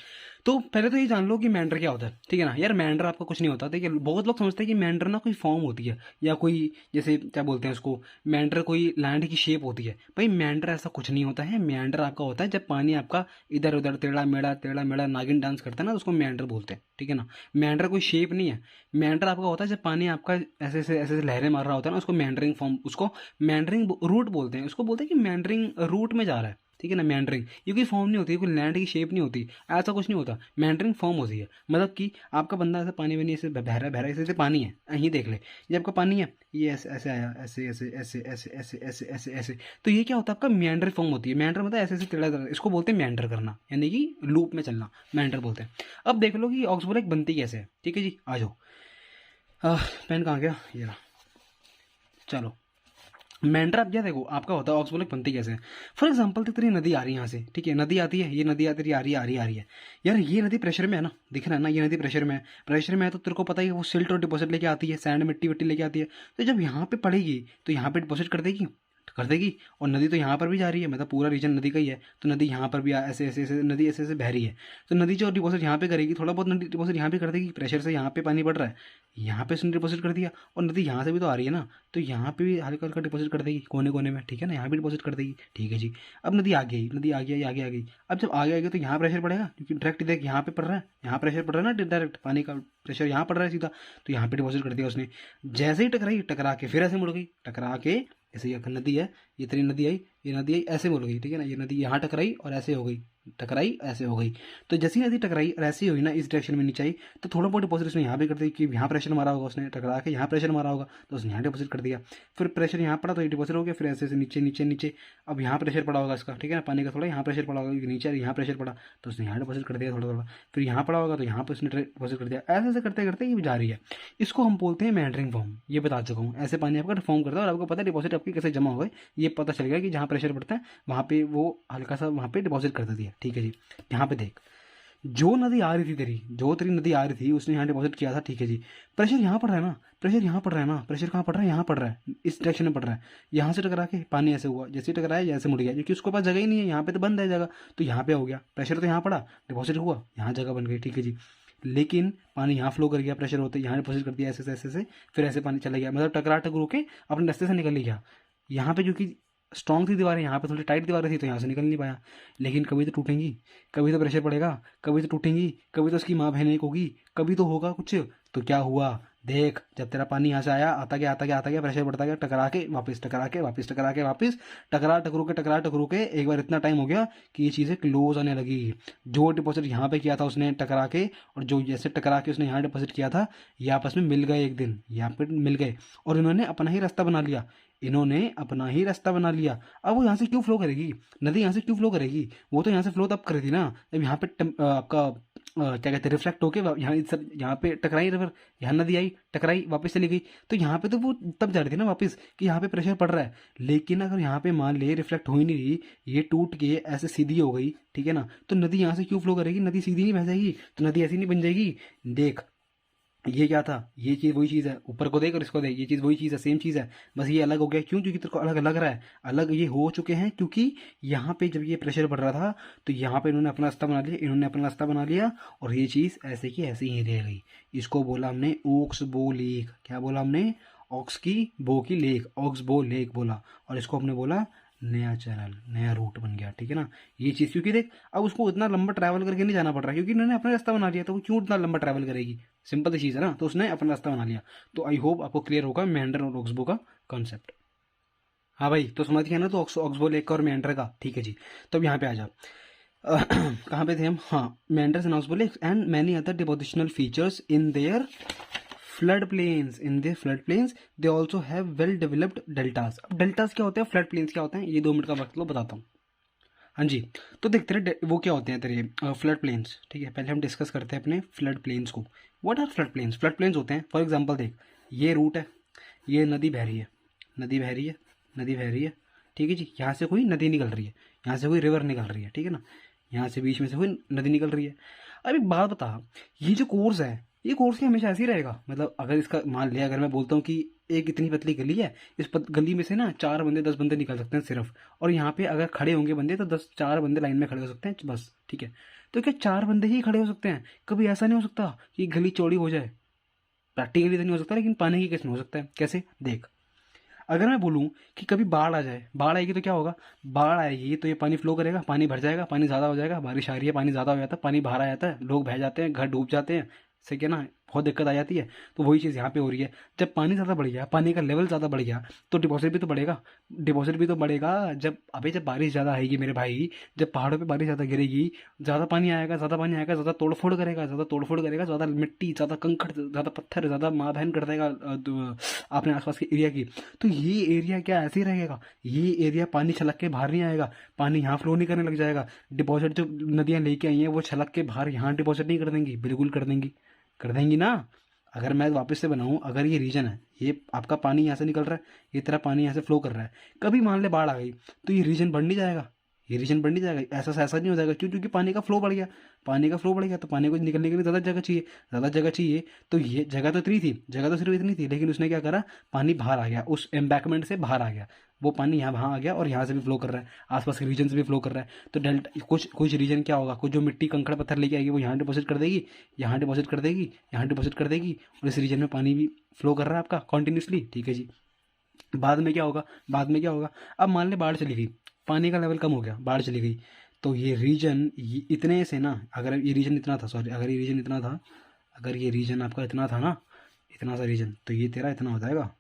तो पहले तो ये जान लो कि मेंढर क्या होता है, ठीक है ना। यार मेंढर आपका कुछ नहीं होता, ठीक है। बहुत लोग समझते हैं कि मेंढर ना कोई फॉर्म होती है, या कोई जैसे क्या बोलते हैं उसको, मेंढर कोई लैंड की शेप होती है। भाई मेंढर ऐसा कुछ नहीं होता है। मेंढर आपका होता है जब पानी आपका इधर उधर टेढ़ा मेढ़ा नागिन डांस करता है ना, तो उसको मेंढर बोलते हैं, ठीक है ना। मेंढर कोई शेप नहीं है। मेंढर आपका होता है जब पानी आपका ऐसे लहरें मार रहा होता है ना, उसको मेंढरिंग फॉर्म, उसको मेंढरिंग रूट बोलते हैं। उसको बोलते हैं कि मेंढरिंग रूट में जा रहा है, ठीक है ना। मेंढरिंग ये कोई फॉर्म नहीं होती, कोई लैंड की शेप नहीं होती, ऐसा कुछ नहीं होता। मेंढरिंग फॉर्म होती है, मतलब कि आपका बंदा ऐसे पानी में नहीं, ऐसे बहरा बहरा ऐसे पानी है, यहीं देख ले, ये आपका पानी है, ये ऐसे ऐसे आया, ऐसे ऐसे ऐसे ऐसे ऐसे ऐसे ऐसे ऐसे, तो ये क्या होता है आपका मेंढर फॉर्म होती है। मेंढर मतलब ऐसे ऐसे टेढ़ा टेढ़ा, इसको बोलते हैं मेंढर करना, यानी कि लूप में चलना, मेंढर बोलते हैं। अब देख लो कि ऑक्सबोल बनती कैसे है, ठीक है जी। आ जाओ, पेन कहाँ गया, ये रहा। चलो, मेंढर अब क्या देखो आपका होता है ऑक्सबोल बनती कैसे है। फॉर एग्जांपल तेरी नदी आ रही है यहाँ से, ठीक है, नदी आती है, ये नदी तेरी आ रही है, आ रही है, आ रही है। यार ये नदी प्रेशर में है ना, दिख रहा है ना, ये नदी प्रेशर में है। प्रेशर में है तो तेरे को पता ही है वो सिल्ट और डिपॉजिट लेके आती है, सैंड मिट्टी विट्टी लेके आती है। तो जब यहाँ पे पड़ेगी तो यहाँ पे डिपॉजिट कर देगी। और नदी तो यहाँ पर भी जा रही है, मतलब पूरा रीजन नदी का ही है, तो नदी यहाँ पर भी ऐसे ऐसे ऐसे नदी ऐसे ऐसे बह रही है। तो नदी जो डिपॉजिट यहाँ पे करेगी, थोड़ा बहुत नदी डिपॉजिट यहाँ पे कर देगी, प्रेशर से यहाँ पे पानी बढ़ रहा है, यहाँ पे उसने डिपॉजिट कर दिया। और नदी यहाँ से भी तो आ रही है ना, तो यहाँ पे भी हल्का हल्का डिपॉजिट कर देगी कोने कोने में, ठीक है ना, यहाँ भी डिपॉजिट कर देगी, ठीक है जी। अब नदी आ गई, नदी आ गई, आगे आ गई। अब जब आगे आएगी तो यहाँ प्रेशर पड़ेगा, क्योंकि डायरेक्ट देख यहाँ पे पड़ रहा है, यहाँ प्रेशर पड़ रहा है ना, डायरेक्ट पानी का प्रेशर यहाँ पड़ रहा है सीधा, तो यहाँ पे डिपॉजिट कर दिया उसने। जैसे ही टकराई, टकरा के फिर ऐसे मुड़ गई, टकरा के ऐसे, ये नदी है, ये तेरी नदी आई, ये नदी आई, ऐसे मुड़ गई, ठीक है ना। ये नदी यहाँ टकराई और ऐसे हो गई, टकराई ऐसे हो गई। तो जैसी नदी टकराई और ऐसी हुई ना, इस डायरेक्शन में नीचे आई, तो थोड़ा बहुत डिपॉजिट उसने यहाँ भी कर दी, कि यहाँ प्रेशर मारा होगा उसने, टकरा के यहाँ प्रेशर मारा होगा तो उसने यहाँ डिपॉजिट कर दिया। फिर प्रेशर यहाँ पड़ा तो ये डिपॉजिट हो गया, फिर ऐसे ऐसे नीचे नीचे नीचे। अब यहाँ प्रेशर पड़ा होगा इसका, ठीक है ना, पानी का थोड़ा यहाँ प्रेशर पड़ा होगा, क्योंकि नीचे यहाँ प्रेशर पड़ा तो उसने यहाँ डिपॉजिट कर दिया थोड़ा थोड़ा। फिर यहाँ पड़ा होगा तो यहाँ पर उसने डिपॉजिट कर दिया। ऐसे ऐसे करते करते ये जा रही है। इसको हम बोलते हैं मेंढरिंग फॉर्म। ये बता चुका हूँ, ऐसे पानी आपका फॉर्म करता है और आपको पता है डिपॉजिट आपकी कैसे जमा हो गए, ये पता चल गया कि जहाँ प्रेशर पड़ता है वहाँ पे वो हल्का सा वहाँ पे डिपॉजिट कर देती है, ठीक है जी। यहाँ पे देख, जो नदी आ रही थी तेरी, जो तेरी नदी आ रही थी उसने यहाँ डिपॉजिट किया था, ठीक है जी। प्रेशर यहाँ पड़ रहा है ना, प्रेशर यहाँ पड़ रहा है ना, प्रेशर कहाँ पड़ रहा है, यहाँ पड़ रहा है, इस डायरेक्शन में पड़ रहा है। यहाँ से टकरा के पानी ऐसे हुआ, जैसे टकराया जैसे मुड़ गया, क्योंकि उसके पास जगह ही नहीं है, यहाँ पे तो बंद है जगह, तो यहाँ पे हो गया प्रेशर, तो यहाँ पड़ा, डिपॉजिट हुआ, यहाँ जगह बन गई, ठीक है जी। लेकिन पानी यहाँ फ्लो कर गया, प्रेशर होते यहाँ डिपॉजिट कर दिया, ऐसे ऐसे ऐसे, फिर ऐसे पानी चला गया, मतलब टकरा टकरू के अपने रास्ते से निकल ही गया। यहाँ पे जो कि स्ट्रॉन्ग थी दीवारें, यहाँ पे थोड़ी टाइट दीवारें थी, तो यहाँ से निकल नहीं पाया। लेकिन कभी तो टूटेंगी, कभी तो प्रेशर पड़ेगा, कभी तो टूटेंगी, कभी तो उसकी माँ बहन एक होगी, कभी तो होगा कुछ। तो क्या हुआ देख, जब तेरा पानी यहाँ से आया, आता गया आता गया आता गया, प्रेशर बढ़ता गया, टकरा के वापस, टकरा के वापस, टकरा के वापस, टकरा टकरू के एक बार इतना टाइम हो गया कि ये चीज़ें क्लोज आने लगी। जो डिपॉजिट यहाँ पे किया था उसने टकरा के, और जो जैसे टकरा के उसने यहाँ डिपॉजिट किया था, ये आपस में मिल गए, एक दिन यहाँ पे मिल गए और इन्होंने अपना ही रास्ता बना लिया। इन्होंने अपना ही रास्ता बना लिया। अब वो यहाँ से क्यों फ्लो करेगी, नदी यहाँ से क्यों फ्लो करेगी, वो तो यहाँ से फ्लो तब करी थी ना जब यहाँ पे आपका क्या कहते हैं रिफ्लेक्ट होके यहाँ यहाँ पे टकराई रिवर, यहाँ नदी आई, टकराई वापस चली गई। तो यहाँ पे तो वो तब जा रही थी ना वापस कि यहाँ पे प्रेशर पड़ रहा है। लेकिन अगर यहाँ पे मान ले रिफ्लेक्ट हो ही नहीं रही, ये टूट के ऐसे सीधी हो गई, ठीक है ना, तो नदी यहाँ से क्यों फ्लो करेगी, नदी सीधी नहीं बह जाएगी, तो नदी ऐसी नहीं बन जाएगी। देख, ये क्या था, ये चीज़ वही चीज़ है, ऊपर को देख और इसको देख, ये चीज़ वही चीज़ है, सेम चीज़ है, बस ये अलग हो गया। क्यों, क्योंकि तेरे को अलग लग रहा है, अलग ये हो चुके हैं, क्योंकि यहाँ पे जब ये प्रेशर बढ़ रहा था तो यहाँ पे इन्होंने अपना रास्ता बना लिया, इन्होंने अपना रास्ता बना लिया, और ये चीज़ ऐसे की ऐसे ही रह गई। इसको बोला हमने ओक्स बो लेक। क्या बोला हमने, ऑक्स की बो की लेक, ऑक्स बो लेक बोला, और इसको हमने बोला नया चैनल, नया रूट बन गया, ठीक है ना। ये चीज़, क्योंकि देख अब उसको इतना लंबा ट्रैवल करके नहीं जाना पड़ रहा, क्योंकि इन्होंने अपना रास्ता बना लिया, तो वो क्यों इतना लंबा ट्रैवल करेगी, सिंपल सी चीज़ है ना, तो उसने अपना रास्ता बना लिया। तो आई होप आपको क्लियर होगा मेंढर और ऑक्सबो का कॉन्सेप्ट। हाँ भाई, तो समझ गया ना, तो ऑक्सबो लेक का और मेंढर का, ठीक है जी। तो अब यहाँ पे आ जाओ, कहाँ पे थे हम, हाँ, meanders and oxbow lake and many other depositional features in their flood plains, in the flood plains they also have well developed deltas. अब डेल्टास क्या होते हैं, फ्लड प्लेन्स क्या होते हैं, ये 2 मिनट का वक्त लो बताता हूँ। हाँ जी, तो देख तेरे वो क्या होते हैं तेरे फ्लड प्लेन्स, ठीक है। पहले हम डिस्कस करते हैं अपने फ्लड प्लेन्स को। What are flood plains, flood plains होते हैं, फॉर एग्जांपल देख, ये रूट है, ये नदी बह रही है, नदी बह रही है, नदी बह रही है, ठीक है जी। यहाँ से कोई नदी निकल रही है, यहाँ से कोई रिवर निकल रही है, ठीक है ना, यहाँ से बीच में से कोई नदी निकल रही है। अब एक बात बता, ये जो कोर्स है ये कोर्स ही हमेशा ऐसे ही रहेगा। मतलब अगर इसका मान लिया, अगर मैं बोलता हूँ कि एक इतनी पतली गली है, इस गली में से ना 4 बंदे 10 बंदे निकल सकते हैं सिर्फ, और यहाँ पे अगर खड़े होंगे बंदे तो 4 बंदे लाइन में खड़े हो सकते हैं बस, ठीक है। तो क्या 4 बंदे ही खड़े हो सकते हैं? कभी ऐसा नहीं हो सकता कि गली चौड़ी हो जाए? प्रैक्टिकली तो नहीं हो सकता, लेकिन पानी की केस में हो सकता है। कैसे? देख, अगर मैं बोलूँ कि कभी बाढ़ आ जाए, बाढ़ आएगी तो क्या होगा? बाढ़ आएगी तो ये पानी फ्लो करेगा, पानी भर जाएगा, पानी ज़्यादा हो जाएगा, बारिश आ रही है, पानी ज़्यादा हो जाता है, पानी बाहर आ जाता है, लोग बह जाते हैं, घर डूब जाते हैं, सही है ना, बहुत दिक्कत आ जाती है। तो वही चीज़ यहाँ पे हो रही है। जब पानी ज़्यादा बढ़ गया, पानी का लेवल ज़्यादा बढ़ गया, तो डिपॉजिट भी तो बढ़ेगा। डिपॉजिट भी तो बढ़ेगा। जब बारिश ज़्यादा आएगी मेरे भाई, जब पहाड़ों पे बारिश ज़्यादा गिरेगी, ज़्यादा पानी आएगा, ज़्यादा पानी आएगा, ज़्यादा तोड़फोड़ करेगा, ज़्यादा तोड़फोड़ करेगा, ज़्यादा मिट्टी, ज़्यादा कंकड़, ज़्यादा पत्थर, ज़्यादा माँ बहन कर देगा अपने आसपास के एरिया की। तो ये एरिया क्या ऐसे ही रहेगा? ये एरिया पानी छलक के बाहर नहीं आएगा, पानी यहाँ फ्लो नहीं करने लग जाएगा। डिपॉजिट जो नदियाँ लेके आई हैं वो छलक के बाहर यहाँ डिपॉजिट नहीं कर देंगी, बिल्कुल कर देंगी, कर देंगी ना। अगर मैं वापस से बनाऊं, अगर ये रीजन है, ये आपका पानी यहाँ से निकल रहा है, ये तेरा पानी यहाँ से फ्लो कर रहा है, कभी मान ले बाढ़ आ गई तो ये रीजन बढ़ नहीं जाएगा? ये रीजन बढ़ नहीं जाएगा? ऐसा से ऐसा नहीं हो जाएगा। क्यों? क्योंकि पानी का फ्लो बढ़ गया। पानी का फ्लो बढ़ गया तो पानी को निकलने के लिए ज़्यादा जगह चाहिए, ज़्यादा जगह चाहिए। तो ये जगह तो इतनी थी, जगह तो सिर्फ इतनी थी, लेकिन उसने क्या करा, पानी बाहर आ गया, उस एम्बैकमेंट से बाहर आ गया, वो पानी यहाँ वहाँ आ गया और यहाँ से भी फ्लो कर रहा है, आसपास के रीजन से भी फ्लो कर रहा है। तो डेल्टा कुछ कुछ रीजन क्या होगा, कुछ जो मिट्टी कंकड़ पत्थर लेके आएगी वो यहाँ डिपॉजिट कर देगी, यहाँ डिपॉजिट कर देगी, यहाँ डिपॉजिट कर देगी, और इस रीजन में पानी भी फ्लो कर रहा है आपका कॉन्टिन्यूसली, ठीक है जी। बाद में क्या होगा? बाद में क्या होगा? अब मान ले बाढ़ चली गई, पानी का लेवल कम हो गया, बाढ़ चली गई, तो ये रीजन इतने से ना, अगर ये रीजन इतना था, सॉरी, अगर ये रीजन इतना था, अगर ये रीजन आपका इतना था ना, इतना सा रीजन, तो ये तेरा इतना हो जाएगा,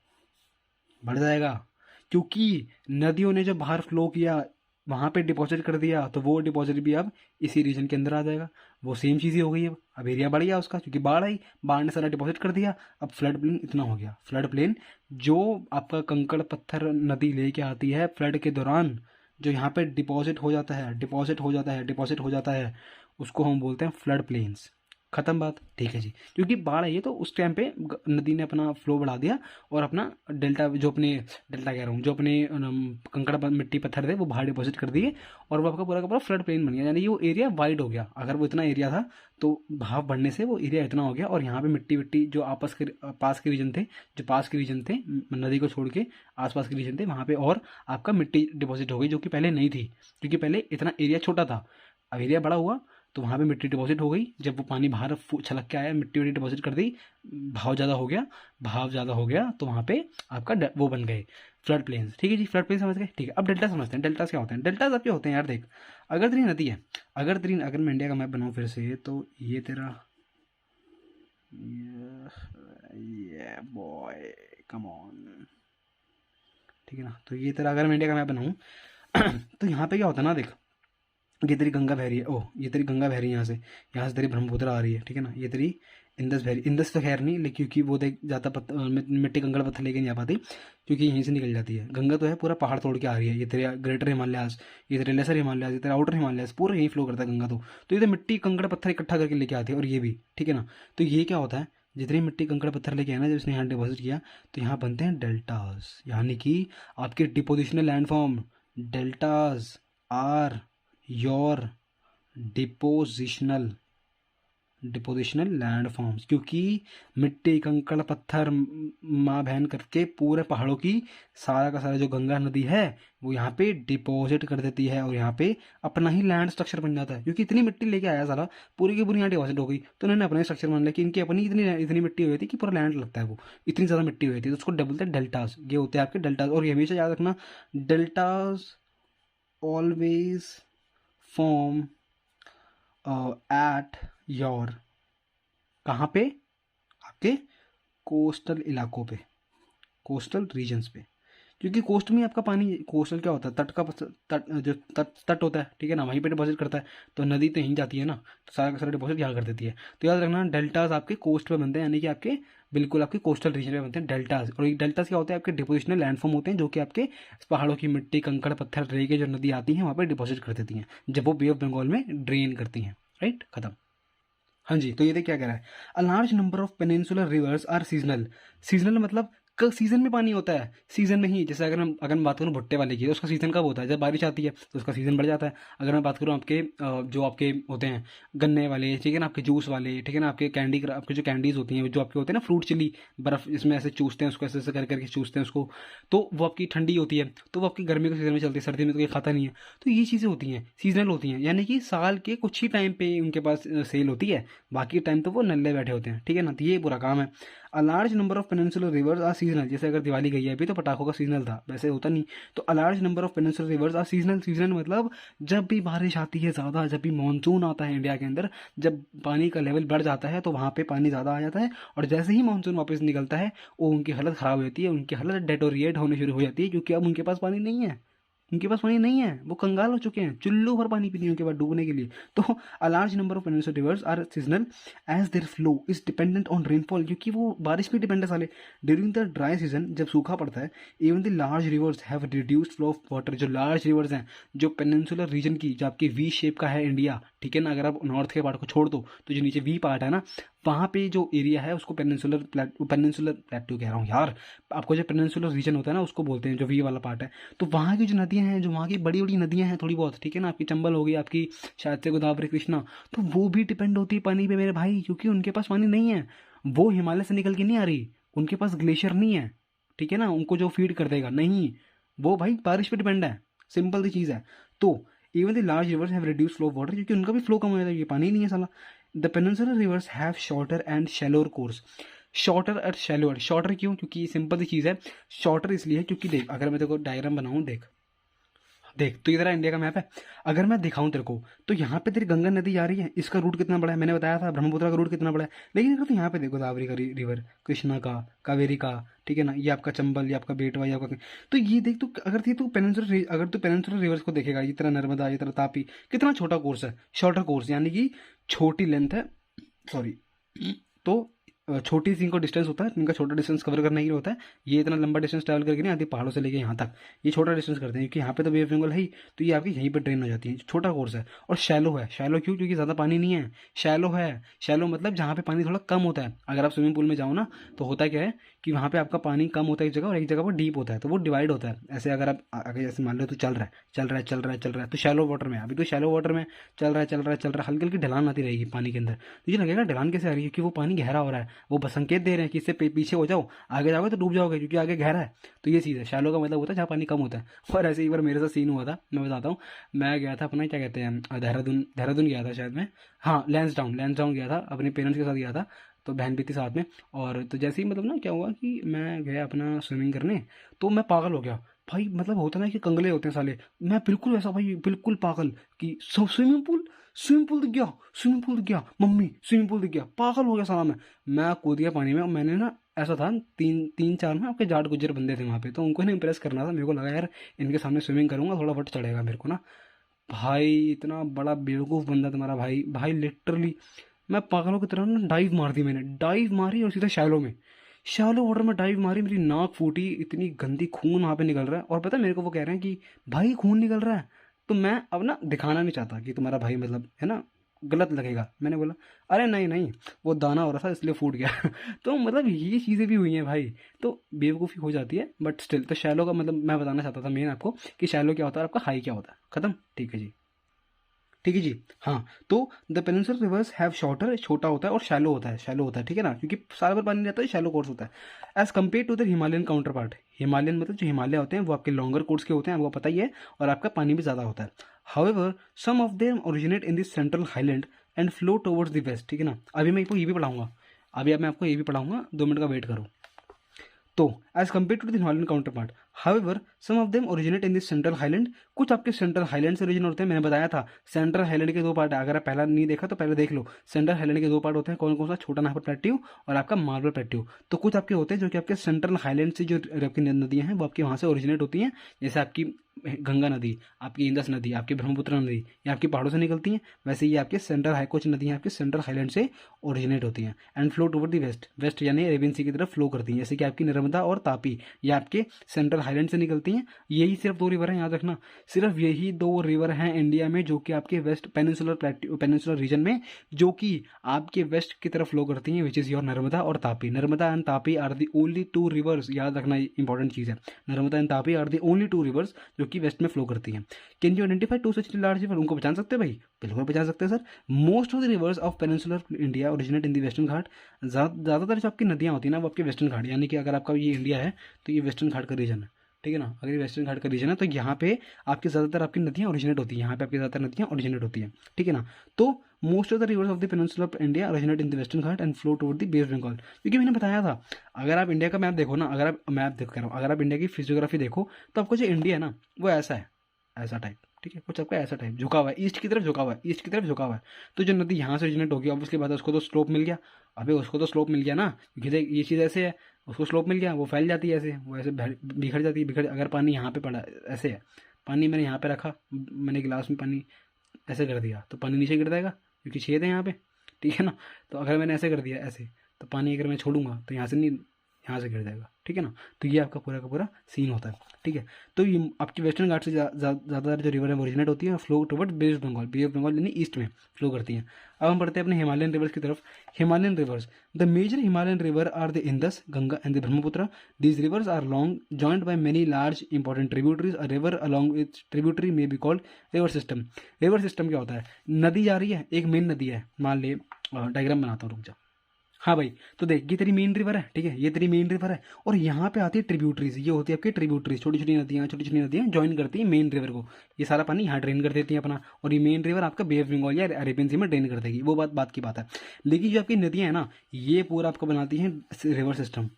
बढ़ जाएगा। क्योंकि नदियों ने जो बाहर फ्लो किया, वहाँ पे डिपॉजिट कर दिया, तो वो डिपॉजिट भी अब इसी रीजन के अंदर आ जाएगा। वो सेम चीज़ ही हो गई। अब एरिया बढ़ गया उसका, क्योंकि बाढ़ आई, बाढ़ ने सारा डिपॉजिट कर दिया। अब फ्लड प्लेन इतना हो गया। फ्लड प्लेन जो आपका कंकड़ पत्थर नदी लेके आती है फ्लड के दौरान, जो यहाँ पे डिपॉजिट हो जाता है, डिपॉजिट हो जाता है, डिपॉजिट हो जाता है, उसको हम बोलते हैं फ्लड प्लेन्स। खत्म बात, ठीक है जी। क्योंकि बाढ़ आई है तो उस टाइम पे नदी ने अपना फ्लो बढ़ा दिया और अपना डेल्टा, जो अपने डेल्टा कह रहा हूँ, जो अपने कंकड़ मिट्टी पत्थर थे वो बाहर डिपॉजिट कर दिए, और वो आपका पूरा का पूरा फ्लड प्लेन बन गया। यानी कि वो एरिया वाइड हो गया। अगर वो इतना एरिया था तो भाव बढ़ने से वो एरिया इतना हो गया, और यहाँ पे मिट्टी विट्टी जो आपस के पास के रीजन थे, जो पास के रीजन थे, नदी को छोड़ के आसपास के रीजन थे, वहाँ पे और आपका मिट्टी डिपॉजिट हो गई, जो कि पहले नहीं थी, क्योंकि पहले इतना एरिया छोटा था। अब एरिया बड़ा हुआ तो वहाँ पे मिट्टी डिपॉजिट हो गई। जब वो पानी बाहर छलक के आया, मिट्टी वट्टी डिपॉजिट कर दी, भाव ज़्यादा हो गया, भाव ज़्यादा हो गया, तो वहाँ पे आपका वो बन गए फ्लड प्लेन्स। ठीक है जी, फ्लड प्लेन समझ गए, ठीक है। अब डेल्टा समझते हैं। डेल्टास क्या होते हैं? डेल्टास अब क्या होते हैं यार? देख, अगर तेरी नदी है, अगर मैं इंडिया का मैप बनाऊँ फिर से, तो ये तेरा, ये बॉय कम ऑन, ठीक है ना। तो ये तेरा, अगर मैं इंडिया का मैप बनाऊँ तो यहाँ पे क्या होता है ना, देख, ये तेरी गंगा बह रही है, ओह ये तेरी गंगा बह रही है, यहाँ से तेरी ब्रह्मपुत्र आ रही है, ठीक है ना। ये तेरी इंदस बह रही, इंदस तो खैर नहीं, लेकिन क्योंकि वो देख ज़्यादा मिट्टी कंकड़ पत्थर लेके नहीं आ पाती, क्योंकि यहीं से निकल जाती है। गंगा तो है पूरा पहाड़ तोड़ के आ रही है। ये तेरे ग्रेटर हिमालयाज, ये तेरे लेसर हिमालयाज, ये तेरा आउटर हिमालयाज, पूरा यहीं फ्लो करता है गंगा। तो ये तो मिट्टी कंकड़ पत्थर इकट्ठा करके लेके आती है, और ये भी, ठीक है ना। तो ये क्या होता है, जितनी मिट्टी कंकड़ पत्थर लेके आए ना, जब इसने यहाँ डिपॉजिट किया, तो यहाँ बनते हैं डेल्टास, यानी कि आपके depositional landform. Deltas are your depositional depositional landforms, क्योंकि मिट्टी कंकड़ पत्थर माँ बहन करके पूरे पहाड़ों की सारा का सारा जो गंगा नदी है वो यहाँ पे डिपॉजिट कर देती है, और यहाँ पे अपना ही लैंड स्ट्रक्चर बन जाता है। क्योंकि इतनी मिट्टी लेके आया सारा, पूरी की पूरी यहाँ डिपॉजिट हो गई, तो उन्होंने अपना स्ट्रक्चर मान लिया कि इनकी अपनी इतनी इतनी मिट्टी हुई थी कि पूरा लैंड लगता है, वो इतनी ज़्यादा मिट्टी हुई थी, तो उसको बोलते हैं डेल्टास। ये होते हैं आपके डेल्टास। और ये हमेशा याद रखना, deltas always form at your, कहाँ पे? आपके कोस्टल इलाकों पे, कोस्टल रीजन्स पे। क्योंकि कोस्ट में आपका पानी, कोस्टल क्या होता है, तट का तट, जो तट होता है, ठीक है ना, वहीं पे डिपॉजिट करता है। तो नदी तो यहीं जाती है ना, तो सारा का सारा डिपॉजिट यहाँ कर देती है। तो याद रखना, डेल्टास आपके कोस्ट पे बनते हैं, यानी कि आपके बिल्कुल आपके कोस्टल रीजन पे बनते हैं डेल्टास। और ये डेल्टास क्या होते हैं? आपके डिपोजिशनल लैंडफॉर्म होते हैं, जो कि आपके पहाड़ों की मिट्टी कंकड़ पत्थर रह के जो नदी आती है वहाँ पर डिपॉजिट कर देती हैं, जब वो बे ऑफ बंगाल में ड्रेन करती हैं। राइट, खत्म। हाँ जी, तो ये देख क्या कह रहा है, a large number of peninsular rivers are seasonal. Seasonal मतलब सीजन में पानी होता है, सीजन में ही। जैसे अगर मैं बात करूँ भुट्टे वाले की, तो उसका सीजन कब होता है? जब बारिश आती है तो उसका सीजन बढ़ जाता है। अगर मैं बात करूँ आपके जो आपके होते हैं गन्ने वाले, ठीक है ना, आपके जूस वाले, ठीक है ना, आपके जो कैंडीज होती हैं, जो आपके होते हैं ना फ्रूट चिली, बर्फ इसमें ऐसे चूसते हैं उसको, ऐसे ऐसे कर करके चूसते हैं उसको, तो वो आपकी ठंडी होती है, तो वो आपकी गर्मी के सीजन में चलती है, सर्दी में तो ये खाता नहीं है। तो ये चीज़ें होती हैं, सीजनल होती हैं, यानी कि साल के कुछ ही टाइम पे उनके पास सेल होती है, बाकी टाइम तो वो नल्ले बैठे होते हैं, ठीक है ना। तो ये पूरा काम है। A large number of peninsular rivers are seasonal. जैसे अगर दिवाली गई है अभी, तो पटाखों का सीजनल था, वैसे होता नहीं। तो a large number of peninsular rivers are seasonal. Seasonal मतलब जब भी बारिश आती है ज़्यादा, जब भी मानसून आता है इंडिया के अंदर, जब पानी का लेवल बढ़ जाता है तो वहाँ पे पानी ज़्यादा आ जाता है, और जैसे ही मानसून वापस निकलता है वो उनकी हालत ख़राब हो जाती है, उनकी हालत डेटोरिएट होने शुरू हो जाती है, क्योंकि अब उनके पास पानी नहीं है। उनके पास पानी नहीं है, वो कंगाल हो चुके हैं, चुल्लू भर पानी पीने उनके बाद डूबने के लिए। तो a large number of peninsular rivers are seasonal as their flow is dependent on rainfall, क्योंकि वो बारिश पे डिपेंड है साले। ड्यूरिंग द ड्राई सीजन, जब सूखा पड़ता है, even the large reverse have reduced flow of water. जो लार्ज रिवर्स हैं, जो पेनिनसुलर रीजन की, जो आपकी वी शेप का है इंडिया, ठीक है ना, अगर आप नॉर्थ के पार्ट को छोड़ दो तो जो नीचे वी पार्ट है ना, वहाँ पे जो एरिया है उसको पेनिनसुलर प्लेटू कह रहा हूँ यार, आपको जो पेनिनसुलर रीजन होता है ना उसको बोलते हैं, जो वी वाला पार्ट है। तो वहाँ की जो नदियाँ हैं, जो वहाँ की बड़ी बड़ी नदियाँ हैं थोड़ी बहुत, ठीक है ना, आपकी चंबल होगी, आपकी शायद से गोदावरी, कृष्णा, तो वो भी डिपेंड होती है पानी पे मेरे भाई, क्योंकि उनके पास पानी नहीं है। वो हिमालय से निकल के नहीं आ रही, उनके पास ग्लेशियर नहीं है, ठीक है ना, उनको जो फीड कर देगा नहीं, वो भाई बारिश पे डिपेंड है, सिंपल सी चीज़ है। तो even the large reverse have reduce flow of water, क्योंकि उनका भी फ्लो कम हो जाता है, ये पानी नहीं है साला। The peninsular rivers have shorter and shallower course. Shorter और शैलोर, शॉर्टर क्यों? क्योंकि सिंपल सी चीज़ है, शॉर्टर इसलिए है क्योंकि देख, अगर मैं तेरे को डायग्राम बनाऊँ, देख देख तो ये तेरा इंडिया का मैप है, अगर मैं दिखाऊं तेरे को, तो यहाँ पे तेरी गंगा नदी जा रही है, इसका रूट कितना बड़ा है, मैंने बताया था ब्रह्मपुत्र का रूट कितना बड़ा है। लेकिन अगर तो यहाँ पे देखो, गोदावरी का रिवर, कृष्णा का, कावेरी का, ठीक है ना, ये आपका चंबल, ये आपका बेटवा, ये आपका, तो ये देख तू, अगर तू पेनिनसुलर रिवर्स को देखेगा, ये तेरा नर्मदा, ये तेरा तापी, कितना छोटा कोर्स है, शॉर्टर कोर्स, यानी कि छोटी लेंथ है, सॉरी, तो छोटी सी इनको डिस्टेंस होता है, इनका छोटा डिस्टेंस कवर करने के लिए होता है। ये इतना लंबा डिस्टेंस ट्रैवल करके नहीं आती पहाड़ों से लेके यहाँ तक, ये छोटा डिस्टेंस करते हैं, क्योंकि यहाँ पे तो बे ऑफ बंगाल है ही, तो ये आपकी यहीं पे ट्रेन हो जाती है। छोटा कोर्स है और शैलो है। शैलो क्यों? क्योंकि ज़्यादा पानी नहीं है, शैलो है। शैलो मतलब जहाँ पे पानी थोड़ा कम होता है। अगर आप स्विमिंग पूल में जाओ ना, तो होता क्या है कि वहाँ पे आपका पानी कम होता है एक जगह, और एक जगह पर डीप होता है, तो वो डिवाइड होता है। ऐसे अगर आप अगर जैसे मान लो तो चल रहा है चल रहा है चल रहा है चल रहा है, तो शैलो वाटर में, अभी तो शैलो वाटर में चल रहा है चल रहा है चल रहा है, हल्की हल्की ढलान आती रहेगी पानी के अंदर, तो ये लगेगा ढलान कैसे आ रही है, क्योंकि वो पानी गहरा हो रहा है, वो बस संकेत दे रहे हैं कि इससे पीछे हो जाओ, आगे जाओगे तो डूब जाओगे, क्योंकि आगे गहरा है। तो ये चीज़ है, शैलो का मतलब होता है जहाँ पानी कम होता है। और ऐसे एक बार मेरे साथ सीन हुआ था, मैं बताता हूँ। मैं गया था अपना, क्या कहते हैं, देहरादून, देहरादून गया था शायद मैं, हाँ लैंसडाउन गया था, अपने पेरेंट्स के साथ गया था, तो बहन भी थी साथ में। और तो जैसे ही मतलब ना क्या हुआ कि मैं गया अपना स्विमिंग करने, तो मैं पागल हो गया भाई, मतलब होता ना कि कंगले होते हैं साले, मैं बिल्कुल वैसा भाई, बिल्कुल पागल कि स्विमिंग पूल दिख गया, स्विमिंग पूल दिख गया मम्मी, स्विमिंग पूल दिख गया, पागल हो गया साला मैं कूद गया पानी में। और मैंने ना, ऐसा था, तीन चार ना आपके जाट गुज्जर बंदे थे वहाँ पे, तो उनको ना इंप्रेस करना था, मेरे को लगा यार इनके सामने स्विमिंग करूंगा थोड़ा वट चढ़ेगा मेरे को ना। भाई इतना बड़ा बेवकूफ़ बंदा तुम्हारा भाई, भाई लिटरली मैं पागलों की तरह ना डाइव मार दी, मैंने डाइव मारी और सीधा शैलो में, शैलो वाटर में डाइव मारी, मेरी नाक फूटी, इतनी गंदी खून वहाँ पे निकल रहा है। और पता है मेरे को वो कह रहे हैं कि भाई खून निकल रहा है, तो मैं अब ना दिखाना नहीं चाहता कि तुम्हारा भाई मतलब है ना, गलत लगेगा। मैंने बोला अरे नहीं नहीं, वो दाना हो रहा था इसलिए फूट गया। तो मतलब ये चीज़ें भी हुई हैं भाई, तो बेवकूफ़ी हो जाती है, बट स्टिल तो शैलो का मतलब मैं बताना चाहता था मेन आपको कि शैलो क्या होता है, आपका हाई क्या होता है, खत्म, ठीक है जी, ठीक है जी। हाँ, तो the peninsular rivers have shorter, छोटा होता है, और शैलो होता है, शैलो होता है, ठीक है ना, क्योंकि साल भर पानी नहीं रहता है, शैलो कोर्स होता है। As compare to the Himalayan counterpart, Himalayan मतलब जो हिमालय होते हैं वो आपके लॉन्गर कोर्स के होते हैं, आपको पता ही है, और आपका पानी भी ज़्यादा होता है। However some of them originate in the central highland and flow towards the west, ठीक है ना। अभी मैं आपको ये भी पढ़ाऊंगा, अभी मैं आपको ये भी पढ़ाऊंगा, 2 मिनट का वेट करो। तो as compare to the Himalayan counterpart, however some of them originate in this central highland, कुछ आपके सेंट्रल हाईलैंड से ओरिजिन होते हैं। मैंने बताया था सेंट्रल हाईलैंड के 2 पार्ट है, अगर आप पहला नहीं देखा तो पहले देख लो। सेंट्रल हाईलैंड के 2 पार्ट होते हैं, कौन कौन सा, छोटा नागपुर प्लेट्यू और आपका मार्बल प्लेट्यू। तो कुछ आपके होते हैं जो कि आपके सेंट्रल हाईलैंड से जो आपकी नदियाँ हैं वो आपकी वहाँ से ओरिजिनेट होती हैं, जैसे आपकी गंगा नदी, आपकी इंदस नदी, आपकी ब्रह्मपुत्र नदी, ये आपकी पहाड़ों से निकलती हैं। वैसे ये आपके सेंट्रल कुछ नदियाँ आपके सेंट्रल हाईलैंड से ओरिजिनेट होती हैं and flow toward the west, west यानी अरेबियन सी की तरफ फ्लो करती हैं, जैसे कि आपकी नर्मदा और तापी, ये आपके सेंट्रल हाईलैंड से निकलती हैं। यही सिर्फ 2 रिवर हैं, याद रखना, सिर्फ यही 2 रिवर हैं इंडिया में जो कि आपके वेस्ट पेनिनसुलर रीजन में, जो कि आपके वेस्ट की तरफ फ्लो करती हैं, विच इज़ योर नर्मदा और Tapi. Narmada and Tapi are the only 2 rivers, याद रखना इंपॉर्टेंट चीज़ है, Narmada and Tapi are the only 2 rivers जो कि वेस्ट में फ्लो करती हैं। Can you identify 2 such large river? उनको पहचान सकते हैं भाई? बिल्कुल पहचान सकते हैं sir. Most of the rivers of peninsular India originate in the western Ghat. ज़्यादातर जो आपकी नदियाँ होती हैं ना वो आपके वेस्टर्न घाट, यानी कि अगर आपका ये इंडिया है तो ये वेस्टर्न घाट का रीजन है, ठीक है ना। अगर ये वेस्टर्न घाट का रीजन है तो यहाँ पे आपकी ज़्यादातर आपकी नदियाँ ओरिजिनेट होती हैं, यहाँ पे आपकी ज़्यादातर नदियाँ ओरिजिनेट होती हैं, ठीक है ना। तो most of the rivers of the peninsula of India originate in the western Ghat and flow toward the Bay of Bengal. क्योंकि मैंने बताया था, अगर आप इंडिया का मैप देखो ना, अगर आप मैप देख कर रहा हूँ, अगर आप इंडिया की फिजियोग्राफी देखो तो आपको जो इंडिया है ना वो ऐसा है, ऐसा टाइप, ठीक है, कुछ आपका ऐसा टाइप झुका हुआ है, ईस्ट की तरफ झुका हुआ है, ईस्ट की तरफ झुका हुआ है। तो जो नदी यहाँ से ओरिजिनेट होगी, अब उसके बाद उसको तो स्लोप मिल गया, अबे उसको तो स्लोप मिल गया ना, क्योंकि देख ये चीज़ ऐसे है, उसको स्लोप मिल गया, वो फैल जाती है ऐसे, वो ऐसे बिखर जाती है, बिखर। अगर पानी यहाँ पे पड़ा ऐसे है, पानी मैंने यहाँ पे रखा, मैंने गिलास में पानी ऐसे कर दिया तो पानी नीचे गिर जाएगा क्योंकि छेद है यहाँ पे, ठीक है ना। तो अगर मैंने ऐसे कर दिया ऐसे, तो पानी अगर मैं छोड़ूंगा तो यहाँ से नहीं, यहाँ से गिर जाएगा, ठीक है ना। तो ये आपका पूरा का पूरा सीन होता है, ठीक है। तो ये आपकी वेस्टर्न घाट से ज़्यादातर जो रिवर है वो ओरिजिनेट होती है और flow toward Bay of Bengal, Bay of Bengal यानी ईस्ट में फ्लो करती हैं। अब हम बढ़ते हैं अपने हिमालयन रिवर्स की तरफ। Himalayan rivers, the major Himalayan river are the Indus, Ganga and the Brahmaputra. These rivers are long joined by many large important tributaries. A river along with tributary may be called river system. River system क्या होता है? नदी जा रही है, एक मेन नदी है, मान ले, डायग्राम बनाता हूँ, रुक जा। हाँ भाई, तो देख ये तेरी मेन रिवर है, ठीक है, ये तेरी मेन रिवर है, और यहाँ पे आती है ट्रिब्यूटरीज, ये होती है आपकी ट्रिब्यूटरीज, छोटी छोटी नदियाँ ज्वाइन करती हैं मेन रिवर को। ये सारा पानी यहाँ ड्रेन कर देती है अपना, और ये मेन रिवर आपका बे ऑफ बंगाल या अरेबियन सी में ड्रेन कर देगी, वो बात की बात है। लेकिन जो आपकी नदियाँ हैं ना, ये पूरा आपको बनाती हैं रिवर सिस्टम,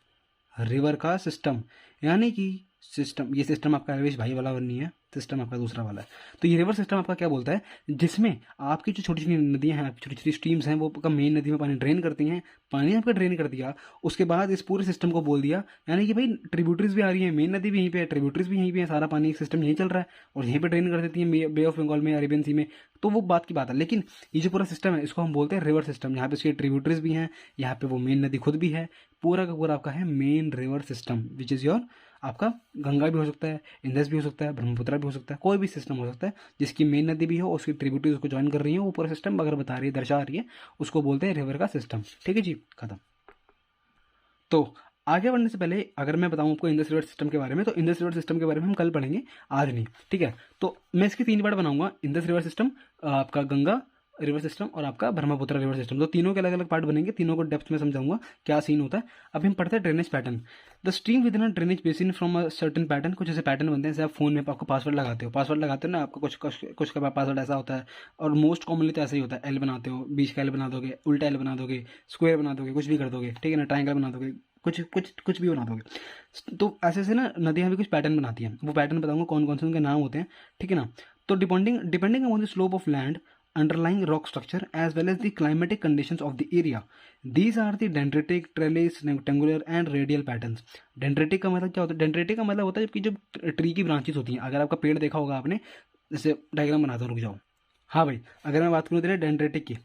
रिवर का सिस्टम, यानी कि सिस्टम, ये सिस्टम आपका रवेश भाई वाला नहीं है, सिस्टम आपका दूसरा वाला है। तो ये रिवर सिस्टम आपका क्या बोलता है, जिसमें आपकी जो छोटी छोटी नदियां हैं, छोटी छोटी स्ट्रीम्स हैं, वो आपका मेन नदी में पानी ड्रेन करती हैं। पानी आपका ड्रेन कर दिया, उसके बाद इस पूरे सिस्टम को बोल दिया, यानी कि भाई ट्रिब्यूटरीज भी आ रही है, मेन नदी भी यहीं पे है, ट्रिब्यूटरीज भी यहीं पे है, सारा पानी एक सिस्टम यहीं चल रहा है और यहीं पर ड्रेन कर देती है बे ऑफ बंगाल में, अरेबियन सी में। तो वो बात की बात है। लेकिन ये जो पूरा सिस्टम है इसको हम बोलते हैं रिवर सिस्टम। यहाँ पे उसके ट्रिब्यूटरीज भी हैं, यहाँ पे वो मेन नदी खुद भी है, पूरा का पूरा आपका है main river system, which is your आपका गंगा भी हो सकता है, इंदस भी हो सकता है, ब्रह्मपुत्र भी हो सकता है, कोई भी सिस्टम हो सकता है जिसकी मेन नदी भी हो, उसकी ट्रिब्यूटरीज उसको ज्वाइन कर रही है, वो पूरा सिस्टम अगर बता रही है, दर्शा रही है, उसको बोलते हैं रिवर का सिस्टम, ठीक है जी, खत्म। तो आगे बढ़ने से पहले अगर मैं बताऊं आपको इंडस रिवर सिस्टम के बारे में, तो इंडस रिवर सिस्टम के बारे में हम कल पढ़ेंगे, आज नहीं, ठीक है। तो मैं इसकी 3 पार्ट बनाऊंगा, इंडस रिवर सिस्टम, आपका गंगा रिवर सिस्टम और आपका ब्रह्मपुत्र रिवर सिस्टम। तो तीनों के अलग अलग पार्ट बनेंगे, तीनों को डेप्थ में समझाऊंगा क्या सीन होता है। अभी हम पढ़ते हैं drainage pattern. The stream with in drainage basin from a certain pattern, कुछ ऐसे पैटर्न बनते हैं जैसे आप फोन में आपको पासवर्ड लगाते हो ना, आपको कुछ का पासवर्ड ऐसा होता है, और मोस्ट कॉमनली तो ऐसा ही होता है, एल बनाते हो, बीच का एल बना दोगे, उल्टा एल बना दोगे, स्क्वायर बना दोगे, कुछ भी कर दोगे, ठीक है ना, ट्राइंगल बना दोगे, कुछ भी बना दोगे। तो ऐसे ना नदियाँ भी कुछ पैटर्न बनाती हैं, वो पैटर्न बताऊंगा कौन कौन से उनके नाम होते हैं, ठीक है ना। तो depending on the slope of land, underlying rock structure as well as the climatic conditions of the area, these are the dendritic, trellis, rectangular and radial patterns। Dendritic का मतलब क्या होता है? डेंड्रेटिक का मतलब होता है कि जो ट्री की ब्रांचेस होती हैं, अगर आपका पेड़ देखा होगा आपने, जैसे डायग्राम बनाता हूँ, रुक जाओ। हाँ भाई, अगर मैं बात करूँ तेरे डेंड्रेटिक की,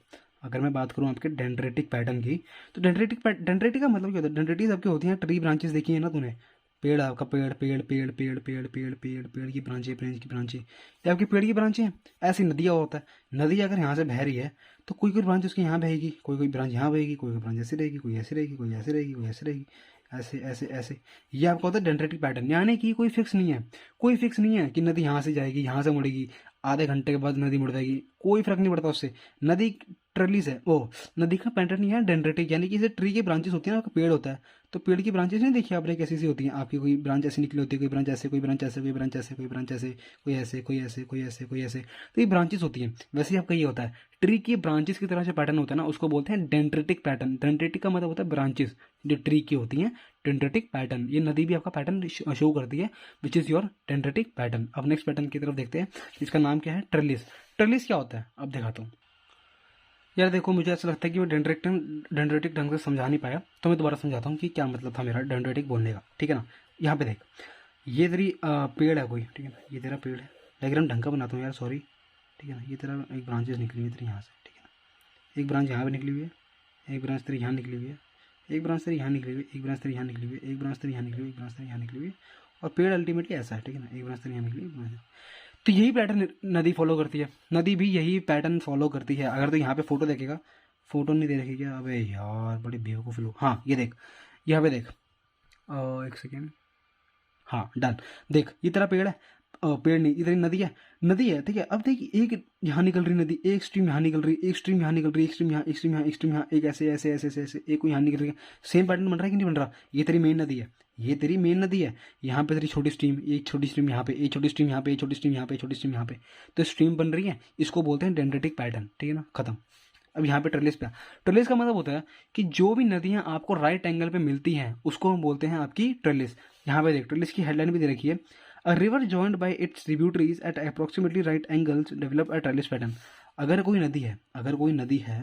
अगर मैं बात करूँ आपके डेंड्रेटिक पैटर्न की, तो डेंड्रेटिक का मतलब क्या होता है? डेंड्रेटिक आपकी होती हैं ट्री ब्रांचेस, देखी है ना तूने, पेड़ आपका पेड़ की ब्रांचें ये आपके पेड़ की ब्रांचें हैं। ऐसी नदियाँ होता है, नदी अगर यहाँ से बह रही है तो कोई ब्रांच उसकी यहाँ बहेगी, कोई ब्रांच यहाँ बहेगी, कोई ब्रांच ऐसे रहेगी, कोई ऐसे रहेगी, कोई ऐसे रहेगी, कोई ऐसे रहेगी, ऐसे ऐसे ऐसे। ये आपका होता है डेंड्रेटिक पैटर्न, यानी कि कोई फिक्स नहीं है कि नदी यहाँ से जाएगी, यहाँ से मुड़ेगी, आधे घंटे के बाद नदी मुड़ जाएगी, कोई फर्क नहीं पड़ता उससे। नदी ट्रेलिस है, ओ नदी का पैटर्न ही है डेंड्रेटिक, यानी कि जैसे ट्री की ब्रांचेस होती है ना, पेड़ होता है, तो पेड़ की ब्रांचेस नहीं देखी आपने कैसी सी होती हैं, आपकी कोई ब्रांच ऐसी निकली होती है, कोई ब्रांच ऐसे, कोई ब्रांच ऐसे, कोई ब्रांच ऐसे, कोई ब्रांच ऐसे, कोई ऐसे, कोई ऐसे, कोई ऐसे, कोई ऐसे, तो ये ब्रांचेस होती हैं। वैसे ही आपका ये होता है, ट्री की ब्रांचेस की तरह से पैटर्न होता है ना, उसको बोलते हैं डेंड्रेटिक पैटर्न। डेंड्रेटिक का मतलब होता है ब्रांचेस जो ट्री की होती हैं, डेंड्रेटिक पैटर्न। ये नदी भी आपका पैटर्न शो करती है, which is your dendritic pattern. अब नेक्स्ट पैटर्न की तरफ देखते हैं, इसका नाम क्या है? ट्रेलिस। ट्रेलिस क्या होता है अब दिखाता हूँ। यार देखो, मुझे ऐसा लगता है कि मैं डेंड्रेटिक ढंग से समझा नहीं पाया, तो मैं दोबारा समझाता हूँ कि क्या मतलब था मेरा डेंड्रेटिक बोलने का, ठीक है ना। यहाँ पे देख, ये तेरी पेड़ है कोई, ठीक है ना, ये तेरा पेड़ है, डायग्राम ढंग का बनाता हूँ यार, सॉरी, ठीक है ना। ये तेरा एक ब्रांचेस निकली हुई है तेरी यहाँ से, ठीक है ना, एक ब्रांच यहाँ पे निकली हुई है, एक ब्रांच तेरी यहाँ निकली हुई है, एक ब्रांच तेरी यहाँ निकली हुई, एक ब्रांच तेरी यहाँ निकली हुई, एक ब्रांच तेरी यहाँ निकली हुई, एक ब्रांच तेरी यहाँ निकली हुई, और पेड़ अल्टीमेटली ऐसा है, ठीक है ना, एक ब्रांच तेरी यहाँ निकली हुई। तो यही पैटर्न नदी फॉलो करती है, नदी भी यही पैटर्न फॉलो करती है। अगर तो यहाँ पे फोटो देखेगा, फोटो नहीं दे रखी क्या, अबे यार बड़े बेवकूफ़ लोग। हाँ ये देख, यहाँ पे देख, एक सेकेंड, हाँ डन। देख ये तेरा पेड़ है, पेड़ नहीं, इधर नदी है, नदी है, ठीक है। अब देख एक यहाँ निकल रही नदी, एक स्ट्रीम यहाँ निकल रही, एक स्ट्रीम यहाँ निकल रही, एक स्ट्रीम यहाँ, एक स्ट्रीम यहाँ, एक स्ट्रीम यहाँ, एक ऐसे ऐसे ऐसे ऐसे ऐसे एक यहाँ निकल रही है। सेम पैटर्न बन रहा है कि नहीं बन रहा? ये तेरी मेन नदी है, ये तेरी मेन नदी है। यहाँ पे तेरी छोटी स्ट्रीम, एक छोटी स्ट्रीम यहाँ पे, एक छोटी स्ट्रीम यहाँ पे, एक छोटी स्ट्रीम यहाँ पे, छोटी स्ट्रीम यहाँ पे, तो स्ट्रीम बन रही है। इसको बोलते हैं डेंड्रेटिक पैटर्न, ठीक है ना, खत्म। अब यहाँ पे ट्रेलिस पे, ट्रेलिस का मतलब होता है कि जो भी नदियाँ आपको राइट एंगल पे मिलती हैं उसको हम बोलते हैं आपकी ट्रेलिस। यहाँ पे देख, ट्रेलिस की हेडलाइन भी दे रखी है, a river joined by its tributaries at approximately right angles develop a trellis pattern. अगर कोई नदी है, अगर कोई नदी है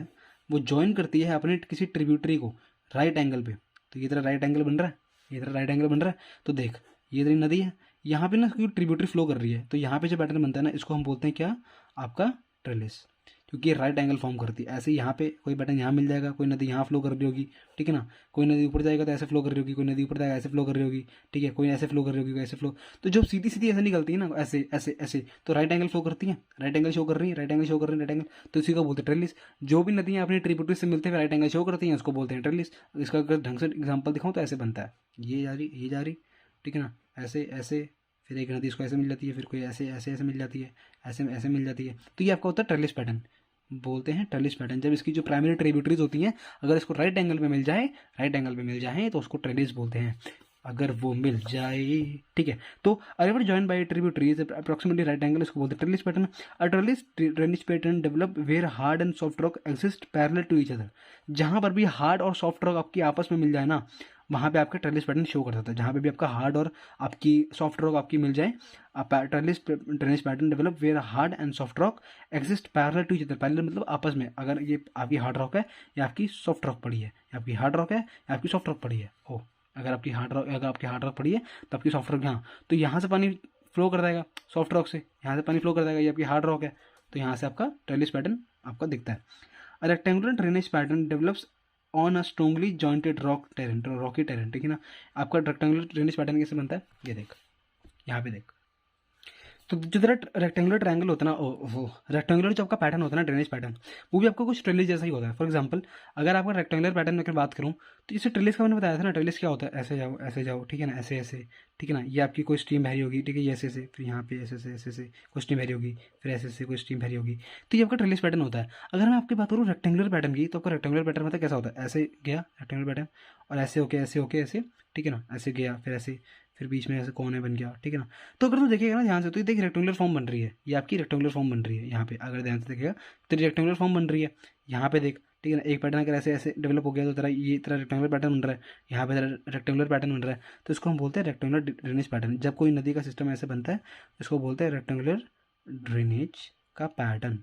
वो ज्वाइन करती है अपने किसी ट्रिब्यूटरी को राइट एंगल पे, तो ये तरह राइट एंगल बन रहा है, ये तरह राइट एंगल बन रहा है। तो देख ये तेरी नदी है, यहाँ पे ना कोई ट्रिब्यूटरी फ्लो कर रही है, तो यहाँ पे जो पैटर्न बनता है ना, इसको हम बोलते हैं क्या, आपका ट्रेलिस, क्योंकि ये राइट एंगल फॉर्म करती है। ऐसे ही यहाँ पे कोई पैटर्न यहाँ मिल जाएगा, कोई नदी यहाँ फ्लो कर रही होगी, ठीक है ना, कोई नदी ऊपर जाएगा तो ऐसे फ्लो कर रही होगी, कोई नदी ऊपर जाएगा ऐसे फ्लो कर रही होगी, ठीक है, कोई ऐसे फ्लो कर रही होगी, कोई ऐसे फ्लो। तो जब सीधी सीधी ऐसे निकलती है ना, ऐसे ऐसे ऐसे, तो राइट एंगल फ्लो करती है, राइट एंगल शो कर रही है, राइट एंगल शो कर रही है, राइट एंगल, तो इसी को बोलते हैं ट्रेलिस। जो भी नदियाँ अपनी ट्रिब्यूटरी से मिलते हैं राइट एंगल शो करती हैं, उसको बोलते हैं ट्रेलिस। इसका अगर ढंग से एग्जाम्पल दिखाऊँ तो ऐसे बनता है, ये जा रही, ये जा रही, ठीक है ना, ऐसे ऐसे, फिर एक नदी इसको ऐसे मिल जाती है, फिर कोई ऐसे ऐसे ऐसे मिल जाती है, ऐसे ऐसे मिल जाती है, तो ये आपका होता है ट्रेलिस पैटर्न, बोलते हैं ट्रेलिस पैटर्न। जब इसकी जो प्राइमरी ट्रिब्यूटरीज होती हैं अगर इसको राइट एंगल पे मिल जाए, राइट एंगल पे मिल जाए तो उसको ट्रेलिस बोलते हैं, अगर वो मिल जाए, ठीक है। तो river join by tributaries approximately right angle, इसको बोलते हैं trellis pattern. A trellis drainage pattern develop where hard and soft rock exist parallel to each other. जहाँ पर भी हार्ड और सॉफ्ट रॉक आपकी आपस में मिल जाए ना, वहाँ पे आपका ट्रेलिस पैटर्न शो कर सकता है। जहाँ पे भी आपका हार्ड और आपकी सॉफ्ट रॉक आपकी मिल जाए, trellis drainage pattern develop where hard and soft rock exist parallel to each other. Parallel मतलब आपस में, अगर ये आपकी हार्ड रॉक है या आपकी सॉफ्ट रॉक पड़ी है, या आपकी हार्ड रॉक है या आपकी सॉफ्ट रॉक पड़ी है, ओ अगर आपकी हार्ड रॉक पड़ी है तो आपकी सॉफ्ट रॉक यहाँ, तो यहाँ से पानी फ्लो कर जाएगा सॉफ्ट रॉक से, यहाँ से पानी फ्लो कर जाएगा, ये आपकी हार्ड रॉक है, तो यहाँ से आपका ट्रेलिस पैटर्न आपका दिखता है। A rectangular drainage pattern develops on a strongly jointed Rocky terrain, ठीक है ना। आपका रेक्टेंगुलर ड्रेनेज पैटर्न कैसे बनता है, ये देख, यहाँ पे देख, तो जो तेरा रेक्टेंगुलर ट्रायंगल होता है ना, वो रेक्टेंगुलर जो आपका पैटर्न होता है ना ड्रेनेज पैटर्न, वो भी आपको कुछ ट्रेलिस जैसा ही होता है। फॉर एग्जांपल अगर आपका रेक्टेंगुलर पैटर्न में अगर बात करूँ तो जैसे ट्रेलिस का मैंने बताया था ना, ट्रेलिस क्या होता है, ऐसे जाओ, ठीक है ना, ऐसे ऐसे, ठीक है ना, ये आपकी कोई स्ट्रीम बहरी होगी, ठीक है, ये ऐसे ऐसे, फिर यहाँ पे ऐसे ऐसे ऐसे कोई स्ट्रीम बहरी होगी, फिर ऐसे ऐसे कोई स्ट्रीम बहरी होगी, तो ये आपका ट्रेलिस पैटर्न होता है। अगर मैं आपकी बात करूँ रेक्टेंगुलर पैटर्न की, तो आपका रेक्टेंगुलर पैटर्न मतलब कैसा होता है, ऐसे गया रेक्टेंगुलर पैटर्न, और ऐसे होके ऐसे, ठीक है ना, ऐसे गया, फिर ऐसे, फिर बीच में ऐसे कोने बन गया, ठीक है ना। तो अगर तू देखेगा ना ध्यान से, तो ये देख रेक्टेंगुलर फॉर्म बन रही है, ये आपकी रेक्टेंगुलर फॉर्म बन रही है। यहाँ पे अगर ध्यान से देखेगा तो रेक्टेंगुलर फॉर्म बन रही है, यहाँ पे देख, ठीक है ना। एक पैटर्न अगर ऐसे ऐसे डेवलप हो गया तो तेरा ये तेरा रेक्टेंगुलर पैटर्न बन रहा है, यहाँ पे तेरा रेक्टेंगुलर पैटर्न बन रहा है, तो इसको हम बोलते हैं रेक्टेंगुलर ड्रेनेज पैटर्न। जब कोई नदी का सिस्टम ऐसे बनता है इसको बोलते हैं रेक्टेंगुलर ड्रेनेज का पैटर्न,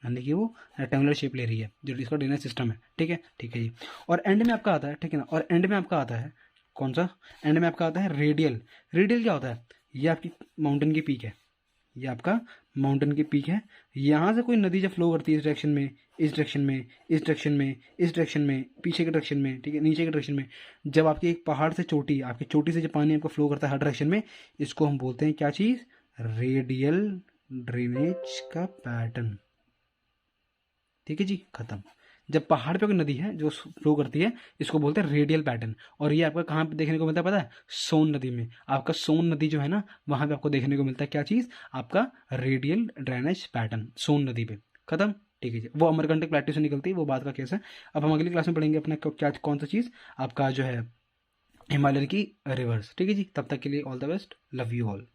यानी कि वो रेक्टेंगुलर शेप ले रही है जो इसका ड्रेनेज सिस्टम है, ठीक है जी। और एंड में आपका आता है, ठीक है ना, और एंड में आपका आता है कौन सा, एंड में आपका आता है रेडियल। रेडियल क्या होता है, ये आपकी माउंटेन की पीक है, ये आपका माउंटेन की पीक है। यहाँ से कोई नदी जब फ्लो करती है इस डायरेक्शन में, इस डायरेक्शन में, इस डायरेक्शन में, इस डायरेक्शन में, पीछे के डायरेक्शन में, ठीक है, नीचे के डायरेक्शन में, जब आपकी एक पहाड़ से चोटी, आपकी चोटी से जब पानी आपको फ्लो करता है हर डायरेक्शन में, इसको हम बोलते हैं क्या चीज़, रेडियल ड्रेनेज का पैटर्न, ठीक है जी, खत्म। जब पहाड़ पे कोई नदी है जो फ्लो करती है इसको बोलते हैं रेडियल पैटर्न। और ये आपका कहाँ पे देखने को मिलता है पता है, सोन नदी में। आपका सोन नदी जो है ना वहाँ पे आपको देखने को मिलता है क्या चीज़, आपका रेडियल ड्रेनेज पैटर्न सोन नदी पे, खत्म, ठीक है जी। वो अमरकंटक प्लेटू से निकलती है, वो बात का केस है। अब हम अगली क्लास में पढ़ेंगे अपना क्या कौन सा चीज़ आपका जो है हिमालयन की रिवर्स, ठीक है जी। तब तक के लिए all the best, love you all.